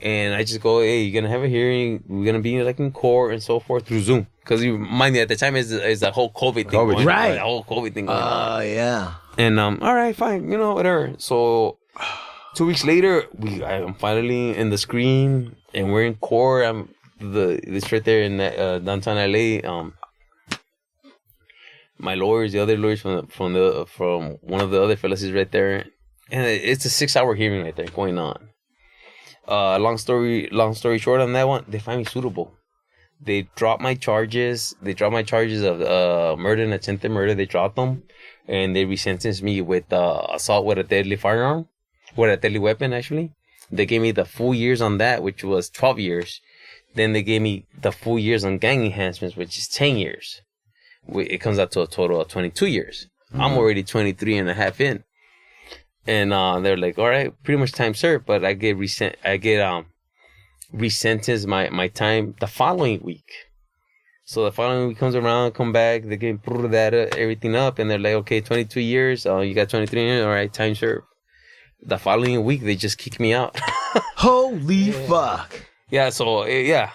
and I just go, hey, you're gonna have a hearing. We're gonna be like in court and so forth through Zoom. Because you mind me, at the time is the whole COVID thing going on. right? The whole COVID thing going on. Oh yeah. And all right, fine, you know, whatever. So 2 weeks later, I'm finally in the screen, and we're in court. It's right there in downtown LA. My lawyers, the other lawyers from one of the other fellas is right there, and it's a 6-hour hearing right there going on. Long story short on that one, they find me suitable. They dropped my charges. They dropped my charges of murder and attempted murder. They dropped them, and they resentenced me with assault with a deadly firearm, with a deadly weapon. Actually, they gave me the full years on that, which was 12 years. Then they gave me the full years on gang enhancements, which is 10 years. It comes out to a total of 22 years. Mm-hmm. I'm already 23 and a half in. And they're like, all right, pretty much time served, but I get resentenced my time the following week. So the following week comes around, come back, they get everything up, and they're like, okay, 22 years, you got 23 years, all right, time served. The following week, they just kicked me out. Holy fuck. Yeah, so, yeah.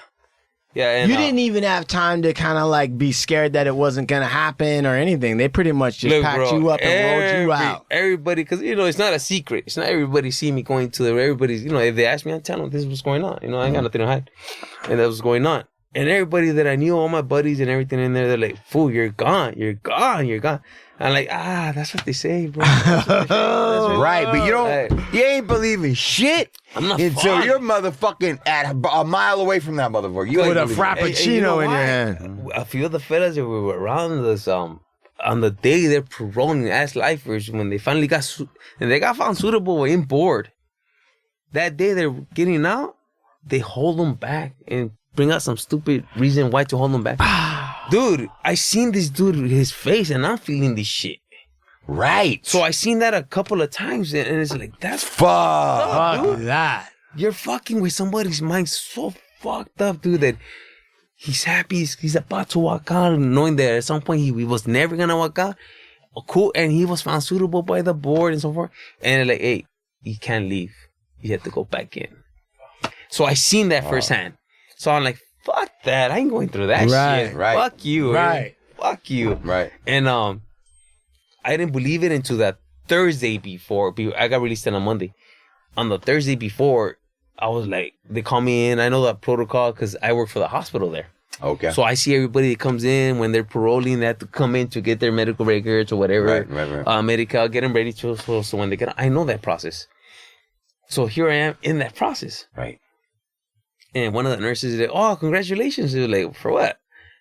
Yeah, and, you didn't even have time to kind of like be scared that it wasn't going to happen or anything. They pretty much just packed you up and rolled you out. Everybody, because, you know, it's not a secret. It's not everybody see me going to everybody's, you know, if they ask me, I tell them this is what's going on. You know, I ain't got nothing to hide. And that was going on. And everybody that I knew, all my buddies and everything in there, they're like, fool, you're gone. You're gone. You're gone. I'm like, that's what they say, bro. That's what they say. That's Right, but you ain't believing shit I'm not until fun. you're motherfucking at a mile away from that motherfucker. You With ain't a believing it. frappuccino you know in your what? hand. A few of the fellas that we were around this, on the day they're paroling as lifers, when they finally got, and they got found suitable in board, that day they're getting out, they hold them back and bring out some stupid reason why to hold them back. Dude, I seen this dude, his face, and I'm feeling this shit. Right. So I seen that a couple of times, and it's like, that's Fuck. Fuck dude. that. You're fucking with somebody's mind so fucked up, dude, that he's happy, he's about to walk out, knowing that at some point he was never gonna walk out. Cool, and he was found suitable by the board and so forth. And they're like, hey, you can't leave. You have to go back in. So I seen that firsthand. So I'm like, fuck that. I ain't going through that shit. Right. Fuck you. Right. Fuck you. Right. And I didn't believe it until that Thursday before. I got released on a Monday. On the Thursday before, I was like, they call me in. I know that protocol because I work for the hospital there. Okay. So I see everybody that comes in when they're paroling, they have to come in to get their medical records or whatever. Right. Medical, get them ready to, so when they get, I know that process. So here I am in that process. Right. And one of the nurses is like, oh, congratulations. They were like, for what?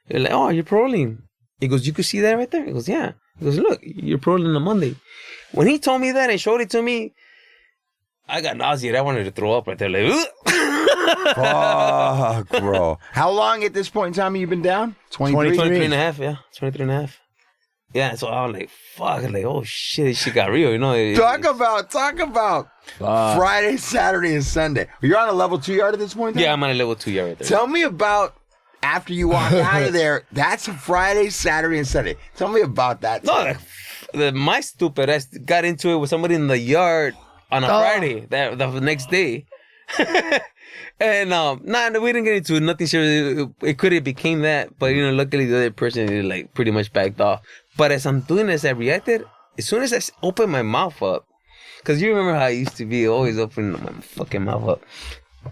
They're like, oh, you're paroling. He goes, you could see that right there? He goes, yeah. He goes, look, you're paroling on Monday. When he told me that and showed it to me, I got nauseated. I wanted to throw up right there. Like, Fuck, bro. How long at this point in time have you been down? 23? 23 and a half, yeah. 23 and a half. Yeah, so I was like, fuck. Like, oh, shit, this shit got real, you know? Talk about Friday, Saturday, and Sunday. You're on a level 2 yard at this point in time? Yeah, I'm on a level 2 yard right there. Tell me about after you walk out of there. That's a Friday, Saturday, and Sunday. Tell me about that. No, my stupid ass got into it with somebody in the yard on a Friday, the next day. And we didn't get into it. Nothing serious. It could have became that, but luckily the other person like pretty much backed off. But as I'm doing this, I reacted as soon as I opened my mouth up, because you remember how I used to be always opening my fucking mouth up.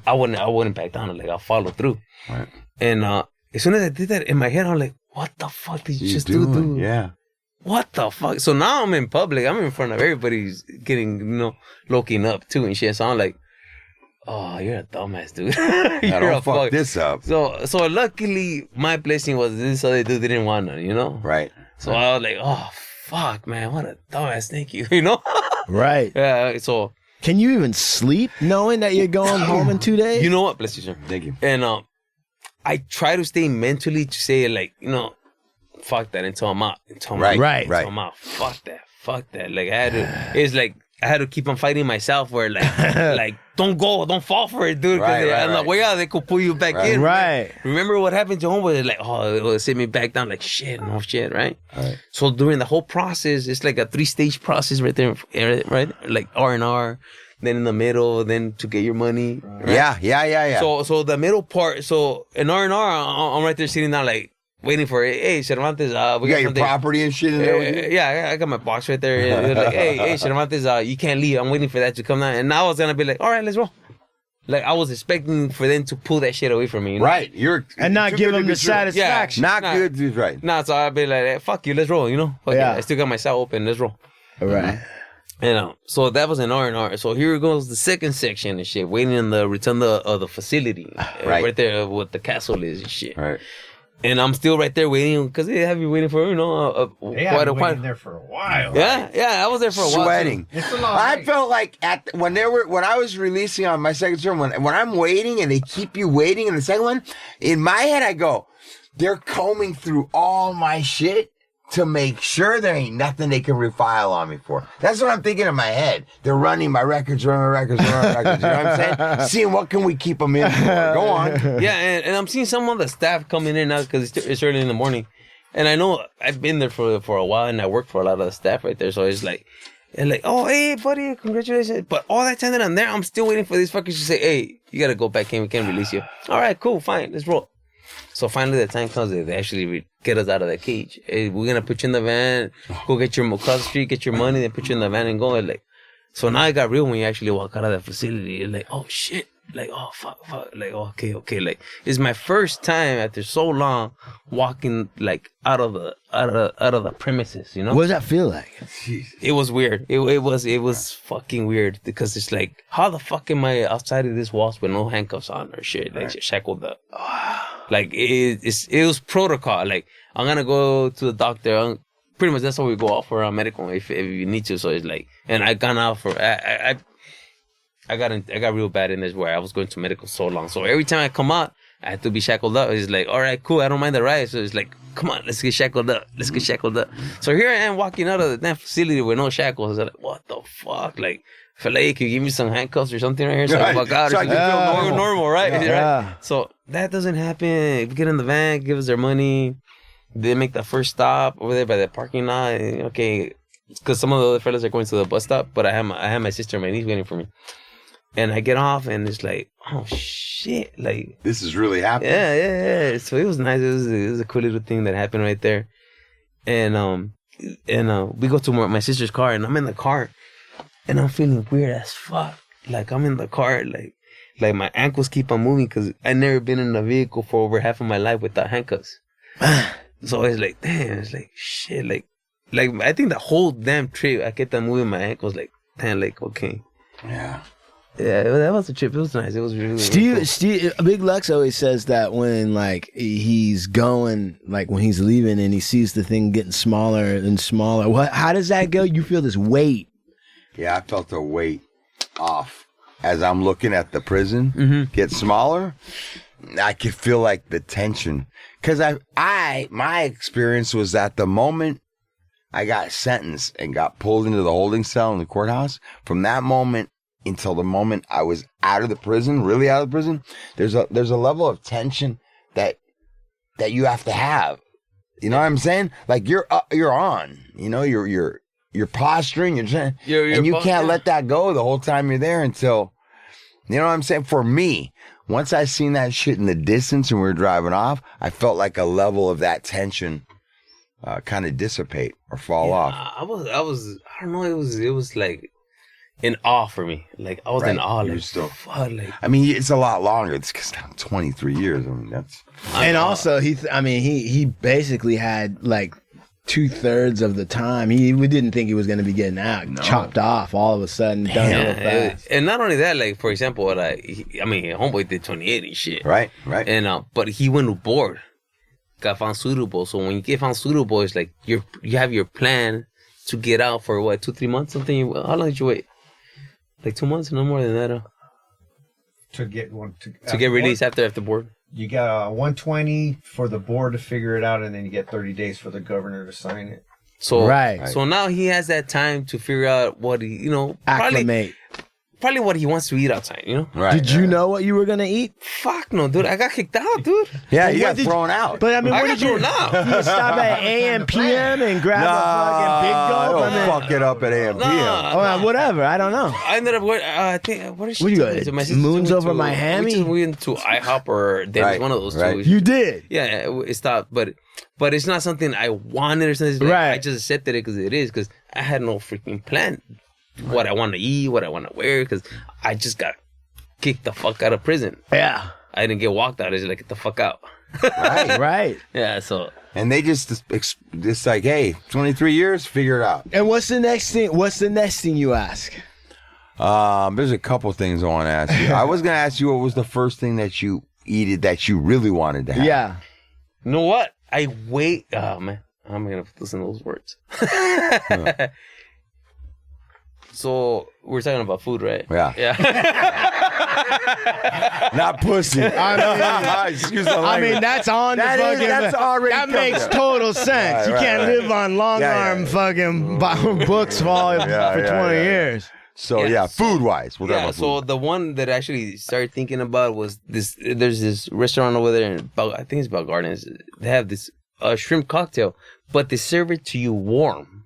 I wouldn't back down. Like I'll follow through. Right. And as soon as I did that in my head, I'm like, what the fuck did you just do, dude? Yeah. What the fuck? So now I'm in public. I'm in front of everybody who's getting, looking up too and shit. So I'm like, oh, you're a dumbass, dude. Now don't fuck this up. So luckily, my blessing was this other dude didn't want none, Right. So I was like, oh, fuck, man. What a dumbass. Thank you, Right. Yeah, so. Can you even sleep knowing that you're going home in 2 days? You know what? Bless you, sir. Thank you. And I try to stay mentally to say, like, fuck that until I'm out. Until I'm out. Right. Until I'm out. Fuck that. Like, I had to keep on fighting myself where, like, don't fall for it, dude. Because on the way out, they could pull you back in. Right. Remember what happened to homeboy? Like, it will sit me back down. Like, shit, no shit, right? So during the whole process, it's like a 3-stage process right there, right? Like R&R, then in the middle, then to get your money. Right? Yeah. So the middle part, so in R&R, I'm right there sitting down like, waiting for it. Hey, Cervantes, we You got your something. property and shit in there with you? Yeah, I got my box right there. They're like, hey, Cervantes, you can't leave. I'm waiting for that to come down. And I was going to be like, all right, let's roll. Like, I was expecting for them to pull that shit away from me. Right. And not give them the satisfaction. Not good, dude, right. Nah, so I'd be like, hey, fuck you, let's roll, Fuck Yeah. I still got my cell open, let's roll. Right. So that was an R&R. So here goes the second section and shit, waiting in the return of the facility. Right there what the castle is and shit. Right. And I'm still right there waiting because they have you waiting for quite a while. Been there for a while. Yeah, I was there for a while. Sweating. It's a long I wait. felt like when I was releasing on my second term, when I'm waiting and they keep you waiting in the second one, in my head I go, they're combing through all my shit to make sure there ain't nothing they can refile on me for. That's what I'm thinking in my head. They're running my records. You know what I'm saying? Seeing what can we keep them in for. Go on. Yeah, and I'm seeing some of the staff coming in now because it's early in the morning. And I know I've been there for a while and I work for a lot of the staff right there. So it's like, oh, hey, buddy, congratulations. But all that time that I'm there, I'm still waiting for these fuckers to say, hey, you got to go back in. We can't release you. All right, cool, fine. Let's roll. So finally the time comes that they actually get us out of that cage. Hey, we're going to put you in the van, go get your, across the street, get your money, then put you in the van and go. Like, so now it got real when you actually walk out of that facility. You're like, oh shit. like, oh fuck, like, okay, like it's my first time after so long walking like out of the premises, you know. What does that feel like? It was weird. It was fucking weird because it's like, how the fuck am I outside of this walls with no handcuffs on or shit, like shackled up? Like it was protocol. Like I'm gonna go to the doctor. Pretty much that's how we go out for our medical if you need to. So it's like, and I gone out for I got real bad in this where I was going to medical so long. So every time I come out, I had to be shackled up. It's like, all right, cool, I don't mind the ride. So it's like, come on, let's get shackled up. So here I am walking out of the damn facility with no shackles. I'm like, what the fuck? Like, fella, can you give me some handcuffs or something right here so I can fuck out? So I can feel normal, right? Yeah. Right? So that doesn't happen. We get in the van, give us their money. They make the first stop over there by the parking lot. Okay, because some of the other fellas are going to the bus stop, but I have my sister and my niece waiting for me. And I get off, and it's like, oh shit, like This is really happening. yeah. So it was nice. It was a cool little thing that happened right there. And we go to my sister's car, and I'm in the car, and I'm feeling weird as fuck. Like I'm in the car, like my ankles keep on moving because I never been in a vehicle for over half of my life without handcuffs. So it's like, damn, it's like shit, like I think the whole damn trip I kept on moving my ankles, like damn, like okay. Yeah, that was a trip. It was nice. It was really Steve, Big Lex always says that when like he's going, like when he's leaving and he sees the thing getting smaller and smaller. How does that go? You feel this weight. Yeah, I felt the weight off as I'm looking at the prison get smaller. I could feel like the tension because my experience was that the moment I got sentenced and got pulled into the holding cell in the courthouse, from that moment until the moment I was out of the prison, really out of the prison, there's a level of tension that you have to have. You know what I'm saying? Like you're on. You know, you're posturing. And you can't let that go the whole time you're there until, you know what I'm saying? For me, once I seen that shit in the distance and we were driving off, I felt like a level of that tension kind of dissipate or fall off. I don't know. It was like in awe for me. Like I was in awe. Like still, fuck. Like I mean, it's a lot longer. It's because 23 years. I mean, that's. And also, he basically had like 2/3 of the time. We didn't think he was going to be getting out, chopped off all of a sudden, done real fast. And not only that, like for example, homeboy did 28 and shit. Right. And but he went to board, got found suitable. So when you get found suitable, it's like you have your plan to get out for what, 2-3 months, something. How long did you wait? Like 2 months, no more than that. To get released after board. You got 120 for the board to figure it out, and then you get 30 days for the governor to sign it. So right. So now he has that time to figure out what he, acclimate. Probably what he wants to eat outside, you know? Right. Did you know what you were going to eat? Fuck no, dude. I got kicked out, dude. Yeah, you got thrown out. But I mean, I got thrown out. You stop at AM, PM and grab a fucking big gulp? Don't fuck it up at AM, PM. Whatever. I don't know. I ended up, I think, what is she? What do you got? Moons over Miami? We went to IHOP or Denny's, one of those two. You did? Yeah, it stopped. But it's not something I wanted or something. Like, I just accepted it because it is, because I had no freaking plan. What I want to eat, what I want to wear, because I just got kicked the fuck out of prison. Yeah. I didn't get walked out. I just like, get the fuck out. Right. Yeah, so. And they just like, hey, 23 years, figure it out. And what's the next thing you ask? There's a couple things I want to ask you. I was going to ask you what was the first thing that you eated that you really wanted to have. Yeah. You know what? Oh, man. I'm going to listen to those words. So we're talking about food, right? Yeah. Not pussy. I mean, that's on that the fucking. That's already. That makes total sense. You can't live on long arm fucking books for 20 years. So food wise, we're talking about food. So the one that I actually started thinking about was this. There's this restaurant over there in I think it's Bell Gardens. They have this shrimp cocktail, but they serve it to you warm.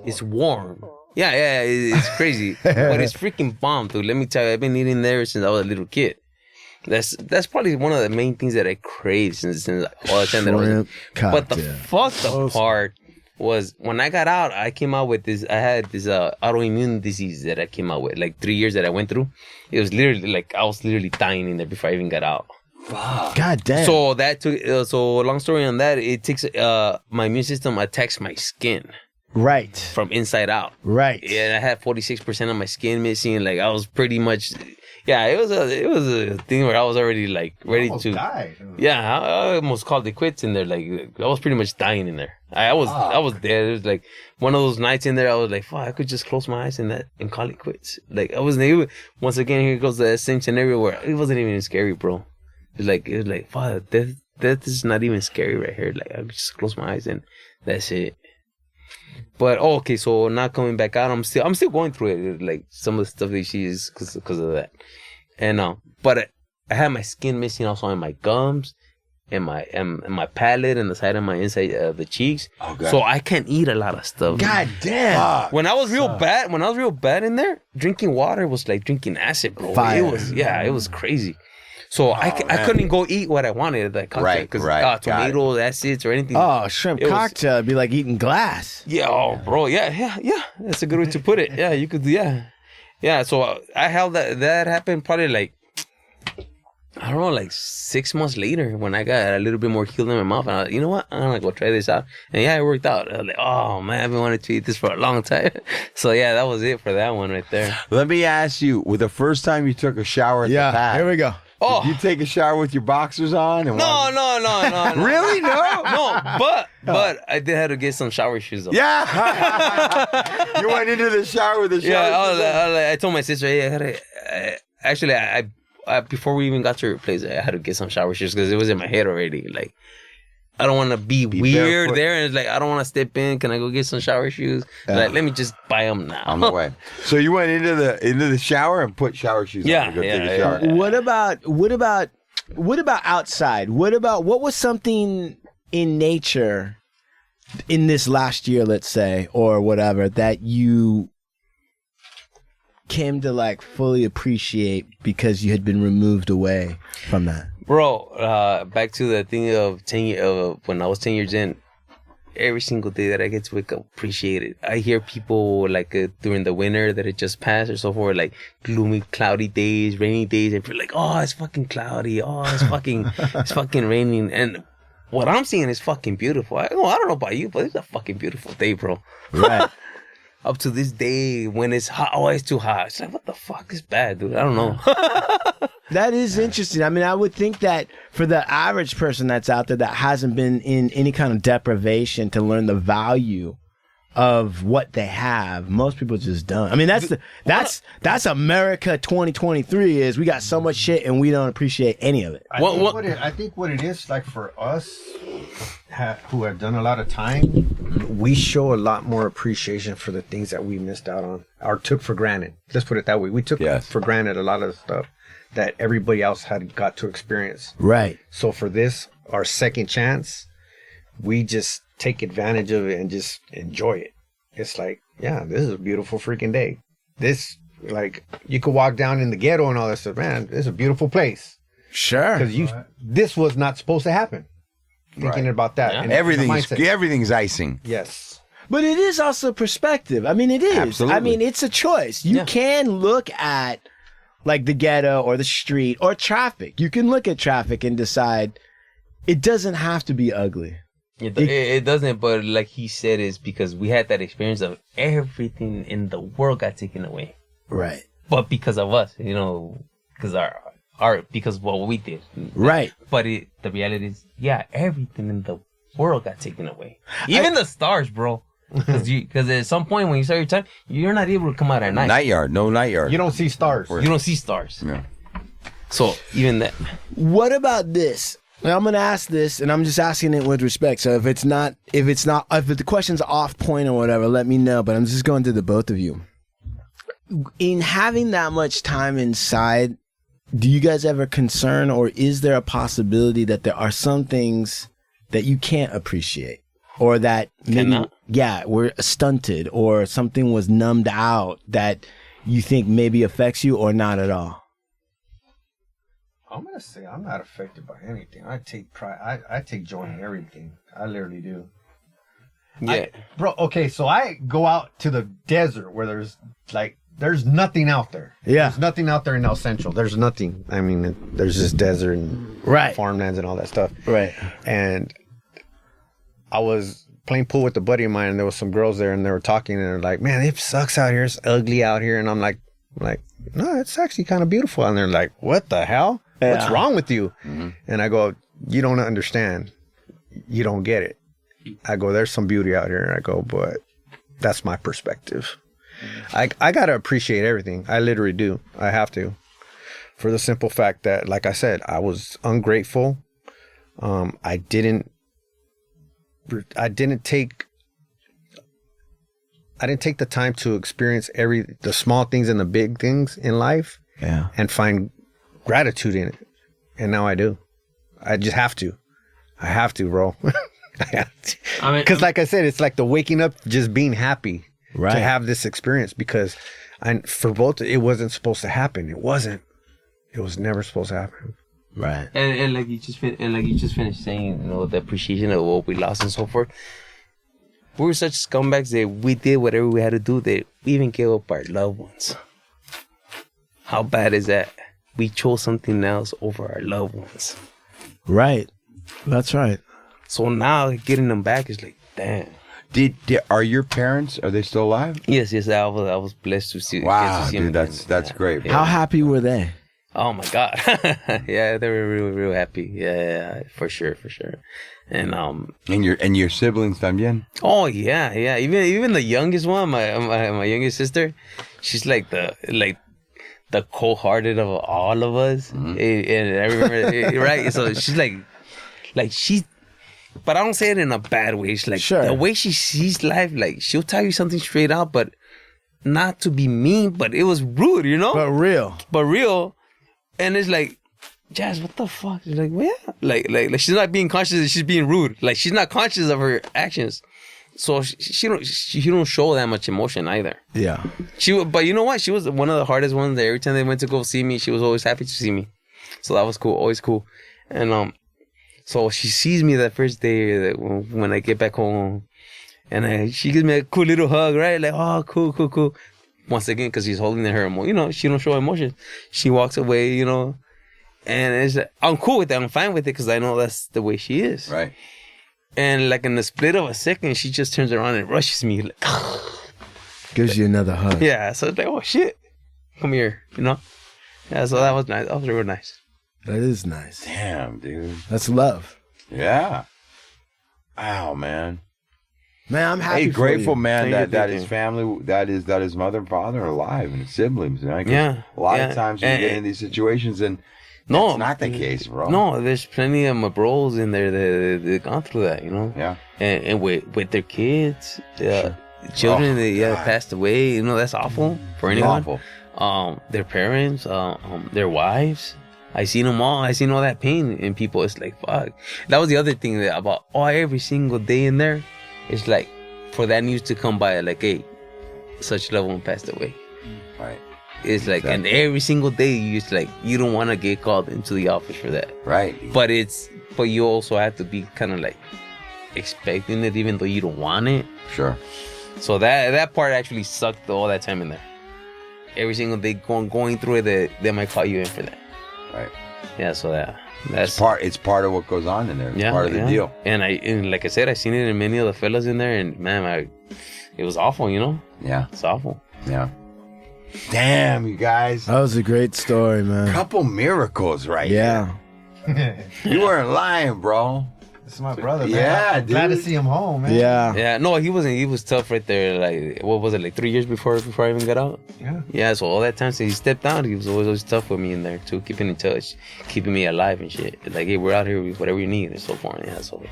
It's warm. Yeah, it's crazy, but it's freaking bomb, dude. Let me tell you, I've been eating there since I was a little kid. That's probably one of the main things that I crave since all the time that I was. But the fucked up part was when I got out, I came out with this. I had this autoimmune disease that I came out with, like 3 years that I went through. It was literally like I was literally dying in there before I even got out. Fuck. God damn. So that took. So long story on that. It takes my immune system attacks my skin Right. from inside out. Right. Yeah, I had 46% of my skin missing. Like I was pretty much. Yeah, it was a thing where I was already like ready Almost to. died. Yeah, I almost called it quits in there. Like I was pretty much dying in there. I was there. It was like one of those nights in there. I was like, fuck, I could just close my eyes and call it quits. Like I wasn't even. Once again, here goes the same scenario where it wasn't even scary, bro. It was like fuck, death is not even scary right here. Like I could just close my eyes and that's it. But okay, so not coming back out. I'm still going through it. Like some of the stuff that she is because of that. And but I had my skin missing also in my gums, and my palate and the side of my inside the cheeks. Oh, God. So I can't eat a lot of stuff. God damn. When I was real bad in there, drinking water was like drinking acid, bro. Fire. It was crazy. So I couldn't go eat what I wanted at that cocktail because tomatoes, acids, or anything. Oh, shrimp cocktail would be like eating glass. Yeah, oh, bro. Yeah. That's a good way to put it. Yeah, you could. Yeah. So I held that happened probably like, I don't know, like 6 months later when I got a little bit more healed in my mouth. And I was like, you know what? I'm going to go try this out. And yeah, it worked out. I was like, oh, man, I've been wanting to eat this for a long time. So yeah, that was it for that one right there. Let me ask you, with the first time you took a shower at the pad. Here we go. Oh. Did you take a shower with your boxers on? And No. Really? No? No, but I did have to get some shower shoes on. Yeah. You went into the shower with the shower shoes I told my sister, hey, I before we even got to her place, I had to get some shower shoes because it was in my head already. Like, I don't want to be weird barefoot there. And it's like, I don't want to step in. Can I go get some shower shoes? Like, let me just buy them now. on the way. So you went into the shower and put shower shoes on to go take a shower. Yeah. What about outside? What was something in nature in this last year, let's say, or whatever, that you came to like fully appreciate because you had been removed away from that? Bro, back to the thing of when I was 10 years in, every single day that I get to wake up, appreciate it. I hear people like during the winter that it just passed or so forth, like gloomy, cloudy days, rainy days, and people like, oh, it's fucking cloudy. Oh, it's fucking raining. And what I'm seeing is fucking beautiful. I don't know about you, but it's a fucking beautiful day, bro. Right. Up to this day, when it's hot, oh, it's too hot. It's like, what the fuck is bad, dude? I don't know. That is interesting. I mean, I would think that for the average person that's out there that hasn't been in any kind of deprivation to learn the value of what they have, most people just don't. I mean, that's America 2023 is we got so much shit and we don't appreciate any of it. I think what it is, like for us who have done a lot of time, we show a lot more appreciation for the things that we missed out on or took for granted. Let's put it that way. We took for granted a lot of stuff that everybody else had got to experience. Right. So for this, our second chance, we just take advantage of it and just enjoy it. It's like, yeah, this is a beautiful freaking day. This, like, you could walk down in the ghetto and all that stuff. Man, this is a beautiful place. Sure. Because this was not supposed to happen. Thinking about that. Yeah. And Everything's icing. Yes. But it is also perspective. I mean, it is. Absolutely. I mean, it's a choice. You can look at like the ghetto or the street or traffic. You can look at traffic and decide it doesn't have to be ugly. It doesn't, but like he said, is because we had that experience of everything in the world got taken away. Right. But because of us, because because of what we did. Right. But the reality is, everything in the world got taken away. Even the stars, bro. Because at some point when you start your time, you're not able to come out at night. No night yard. You don't see stars. You don't see stars. Yeah. So even that. What about this? Now, I'm going to ask this, and I'm just asking it with respect. So if the question's off point or whatever, let me know. But I'm just going to the both of you. In having that much time inside, do you guys ever concern, or is there a possibility that there are some things that you can't appreciate, or that maybe were stunted, or something was numbed out that you think maybe affects you, or not at all? I'm gonna say I'm not affected by anything. I take pride. I take joy in everything. I literally do. Yeah. Bro, okay, so I go out to the desert where there's nothing out there. Yeah. There's nothing out there in El Central. There's nothing. I mean, there's just desert and farmlands and all that stuff. Right. And I was playing pool with a buddy of mine, and there was some girls there, and they were talking, and they're like, man, it sucks out here. It's ugly out here. And I'm like, no, it's actually kind of beautiful. And they're like, what the hell? Yeah. What's wrong with you? Mm-hmm. And I go, you don't understand. You don't get it. I go, there's some beauty out here. I go, but that's my perspective. I got to appreciate everything. I literally do. I have to. For the simple fact that, like I said, I was ungrateful. I didn't take the time to experience the small things and the big things in life, and find gratitude in it. And now I do. I just have to. I have to, bro. I have to. Because, like I said, it's like the waking up, just being happy to have this experience. Because for both, it wasn't supposed to happen. It wasn't. It was never supposed to happen. Right. And like you just finished saying, you know, the appreciation of what we lost and so forth. We were such scumbags that we did whatever we had to do, that we even gave up our loved ones. How bad is that? We chose something else over our loved ones. Right. That's right. So now getting them back is like, damn. Are your parents, are they still alive? Yes, I was blessed to see. Wow, get to see dude, them that's great. Bro. How happy were they? Oh my God. Yeah, they were real, real happy. Yeah, for sure. And your siblings también? Oh yeah. Even the youngest one, my youngest sister, she's like the cold-hearted of all of us. Mm-hmm. And I remember, right? So she's like she's, but I don't say it in a bad way. She's like, the way she sees life, like she'll tell you something straight out, but not to be mean, but it was rude, you know? But real. And it's like, Jazz, what the fuck? She's like, well, yeah. Like she's not being conscious, she's being rude. Like she's not conscious of her actions. So she don't show that much emotion either. Yeah. But you know what? She was one of the hardest ones that every time they went to go see me, she was always happy to see me. So that was cool, always cool. And so she sees me that first day when I get back home, and she gives me a cool little hug, right? Like, oh, cool. Once again, because she's holding her emotion. You know, she don't show emotion. She walks away, you know, and I'm cool with that. I'm fine with it because I know that's the way she is. Right. And like in the split of a second, she just turns around and rushes me. Like, gives you another hug. Yeah. So it's like, oh shit, come here, you know? Yeah. So that was nice. That was real nice. That is nice. Damn, dude. That's love. Yeah. Wow, man. Man, I'm happy. Hey, grateful, for you. man, that his family, that his mother and father are alive and his siblings. You know? A lot of times you get in these situations and that's not the case, bro. No, there's plenty of my bros in there that gone through that, you know? Yeah. And with their kids, children that passed away, you know, that's awful for anyone. Awful. Their parents, their wives. I seen them all. I seen all that pain in people. It's like, fuck. That was the other thing that about every single day in there. It's like, for that news to come by, like, hey, such loved one passed away. Right. It's like, and every single day, you don't want to get called into the office for that. Right. But you also have to be kind of like expecting it, even though you don't want it. Sure. So that part actually sucked all that time in there. Every single day going through it, they might call you in for that. Right. Yeah. So that's it's part of what goes on in there. It's part of the deal. And like I said, I seen it in many of the fellas in there, and man, it was awful, you know? Yeah. It's awful. Yeah. Damn, you guys. That was a great story, man. Couple miracles, right? Yeah. You weren't lying, bro. This is my brother, man. Yeah, dude. Glad to see him home, man. Yeah. Yeah. No, he wasn't. He was tough right there. Like, what was it? Like 3 years before I even got out? Yeah. Yeah. So all that time since he stepped down, he was always tough with me in there too, keeping in touch, keeping me alive and shit. Like, hey, we're out here with whatever you need and so forth. Yeah. So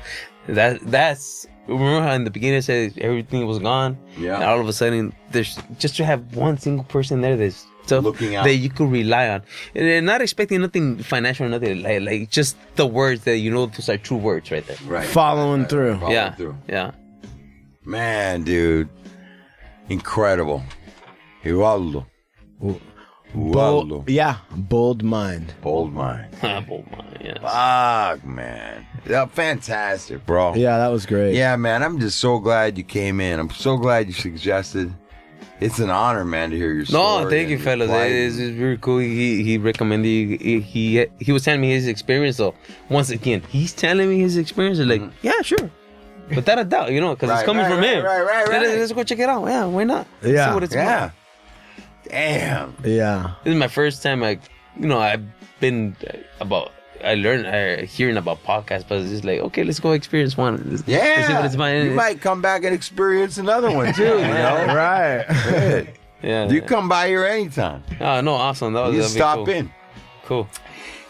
that's. Remember how in the beginning I said everything was gone? Yeah. And all of a sudden, there's just to have one single person there that's tough, looking out, that you could rely on, and they're not expecting nothing financial or nothing, like just the words that you know those are true words right there. Right. Following through. Yeah. Man, dude, incredible. Ubaldo. Ubaldo. Yeah, bold mind. Bold mind. Bold mind, yes. Fuck, man. Yeah, fantastic, bro. Yeah, that was great. Yeah, man. I'm just so glad you came in. I'm so glad you suggested. It's an honor, man, to hear your story. No, thank you, fellas. It's very cool. He recommended he was telling me his experience. So once again, he's telling me his experience. Like, yeah, sure, without a doubt, because it's coming from him. Right. Let's go check it out. Yeah, why not? Yeah. See what it's about. Damn. Yeah. This is my first time. I've been hearing about podcasts, but it's just like, okay, let's go experience one. Let's see what it's about. You might come back and experience another one too. Right. Good. Yeah. You come by here anytime. Oh no, awesome. You That'd be stop cool. in. Cool.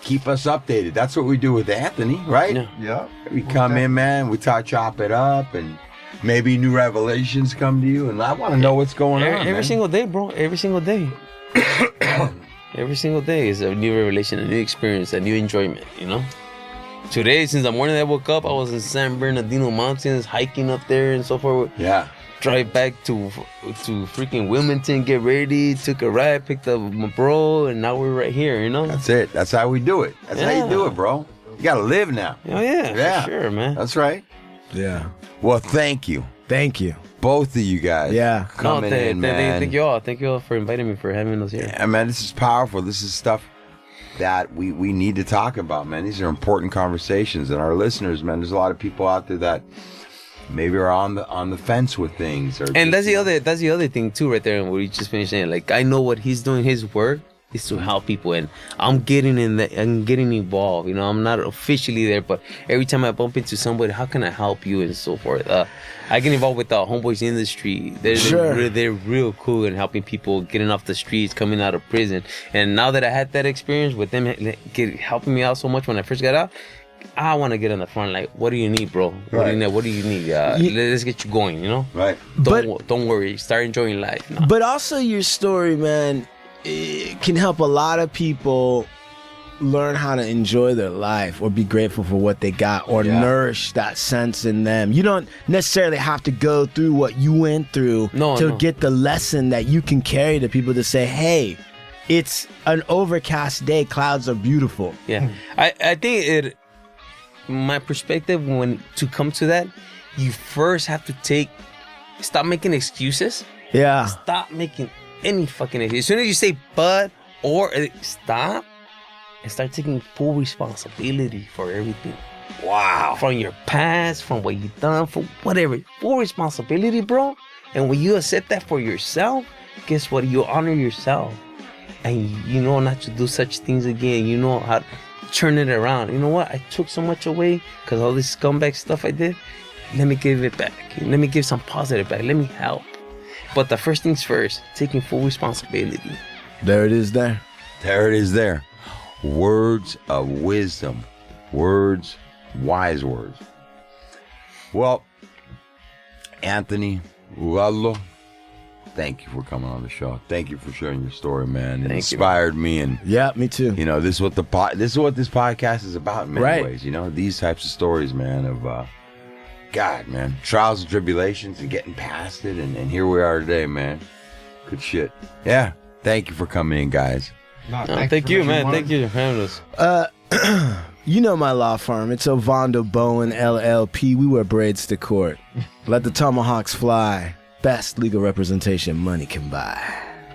Keep us updated. That's what we do with Anthony, right? Yeah. Yeah. We come in, man. We chop it up, and maybe new revelations come to you. And I want to know what's going on. Every single day, bro. Every single day. Every single day is a new revelation, a new experience, a new enjoyment, Today, since the morning I woke up, I was in San Bernardino Mountains, hiking up there and so forth. Yeah. Drive back to freaking Wilmington, get ready, took a ride, picked up my bro, and now we're right here, That's it. That's how we do it. That's how you do it, bro. You got to live now. Oh, yeah, for sure, man. That's right. Yeah. Well, thank you. Thank you. Both of you guys. Yeah. Coming in, man. Thank you all. Thank you all for inviting me, for having us here. Yeah, man, this is powerful. This is stuff that we need to talk about, man. These are important conversations. And our listeners, man, there's a lot of people out there that maybe are on the fence with things. And that's the other thing too, right there. Where you just finished saying, like, I know what he's doing. His work is to help people, and I'm getting involved. I'm not officially there, but every time I bump into somebody, how can I help you and so forth. I get involved with the homeboys industry. They're real cool in helping people getting off the streets, coming out of prison. And now that I had that experience with them helping me out so much when I first got out, I want to get on the front. Like, what do you need, bro? What do you need? Let's get you going. Right. Don't worry. Start enjoying life now. But also, your story, man, it can help a lot of people learn how to enjoy their life or be grateful for what they got or nourish that sense in them. You don't necessarily have to go through what you went through to get the lesson that you can carry to people to say, hey, it's an overcast day. Clouds are beautiful. Yeah. I think my perspective, when to come to that, you first have to stop making excuses. Yeah. Stop making any fucking excuses. As soon as you say but or stop, and start taking full responsibility for everything. Wow. From your past, from what you've done, for whatever. Full responsibility, bro. And when you accept that for yourself, guess what? You honor yourself. And you know not to do such things again. You know how to turn it around. You know what? I took so much away because all this scumbag stuff I did. Let me give it back. Let me give some positive back. Let me help. But the first things first, taking full responsibility. There it is there. There it is there. Words of wisdom. Words, wise words. Well, Anthony, Ubaldo, thank you for coming on the show. Thank you for sharing your story, man. It inspired me, and yeah, me too. This is what this podcast is about in many ways. These types of stories, man, of God, man, trials and tribulations and getting past it, and here we are today, man. Good shit. Yeah, thank you for coming in, guys. Thank you, man. Thank you for having us. You know my law firm. It's Ubaldo Bowen LLP. We wear braids to court. Let the tomahawks fly. Best legal representation money can buy.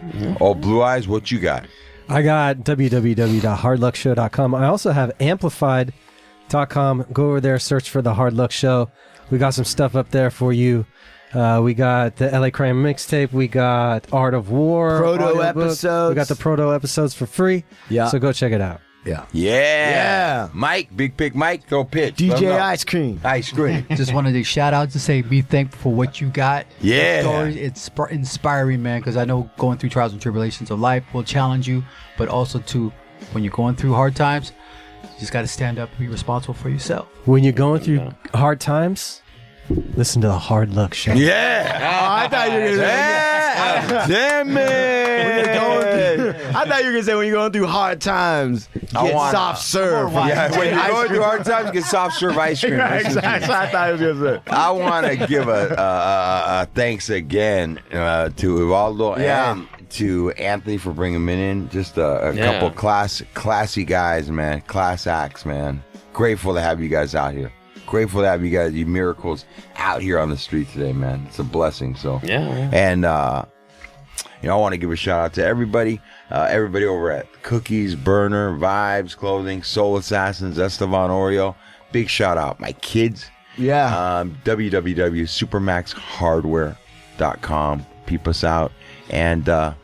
Mm-hmm. Oh, Blue Eyes, what you got? I got www.hardluckshow.com. I also have amplified.com. Go over there, search for the Hard Luck Show. We got some stuff up there for you. We got the LA Crime mixtape. We got Art of War. Proto episodes. We got the proto episodes for free. Yeah. So go check it out. Yeah. Mike, Big Pick Mike, go pitch. DJ Ice Cream. Ice Cream. Just wanted to shout out to say be thankful for what you got. Yeah. Stories, it's inspiring, man, because I know going through trials and tribulations of life will challenge you, but also to when you're going through hard times, you just got to stand up and be responsible for yourself. When you're going through hard times, listen to the Hard Luck Show. Yeah. Oh, I thought you were going to say. Damn it. I thought you were going to say when you're going through hard times, get soft serve. Yeah, when you're going through hard times, get soft serve ice cream. Exactly. I thought you were going to say. I want to give a thanks again to Ubaldo and to Anthony for bringing him in. Just a couple classy guys, man. Class acts, man. Grateful to have you guys out here. Grateful to have you guys, you miracles, out here on the street today, man. It's a blessing. So and I want to give a shout out to everybody over at Cookies, Burner, Vibes, Clothing, Soul Assassins, Estevan Oreo. Big shout out, my kids. www.supermaxhardware.com. Peep us out. And like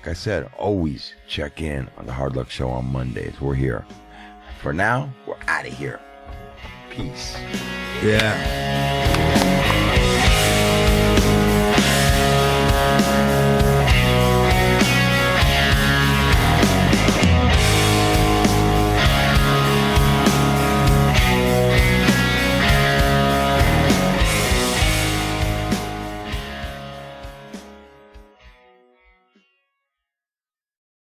I said, always check in on the Hard Luck Show on Mondays. We're here. For now, we're out of here. Peace. Yeah.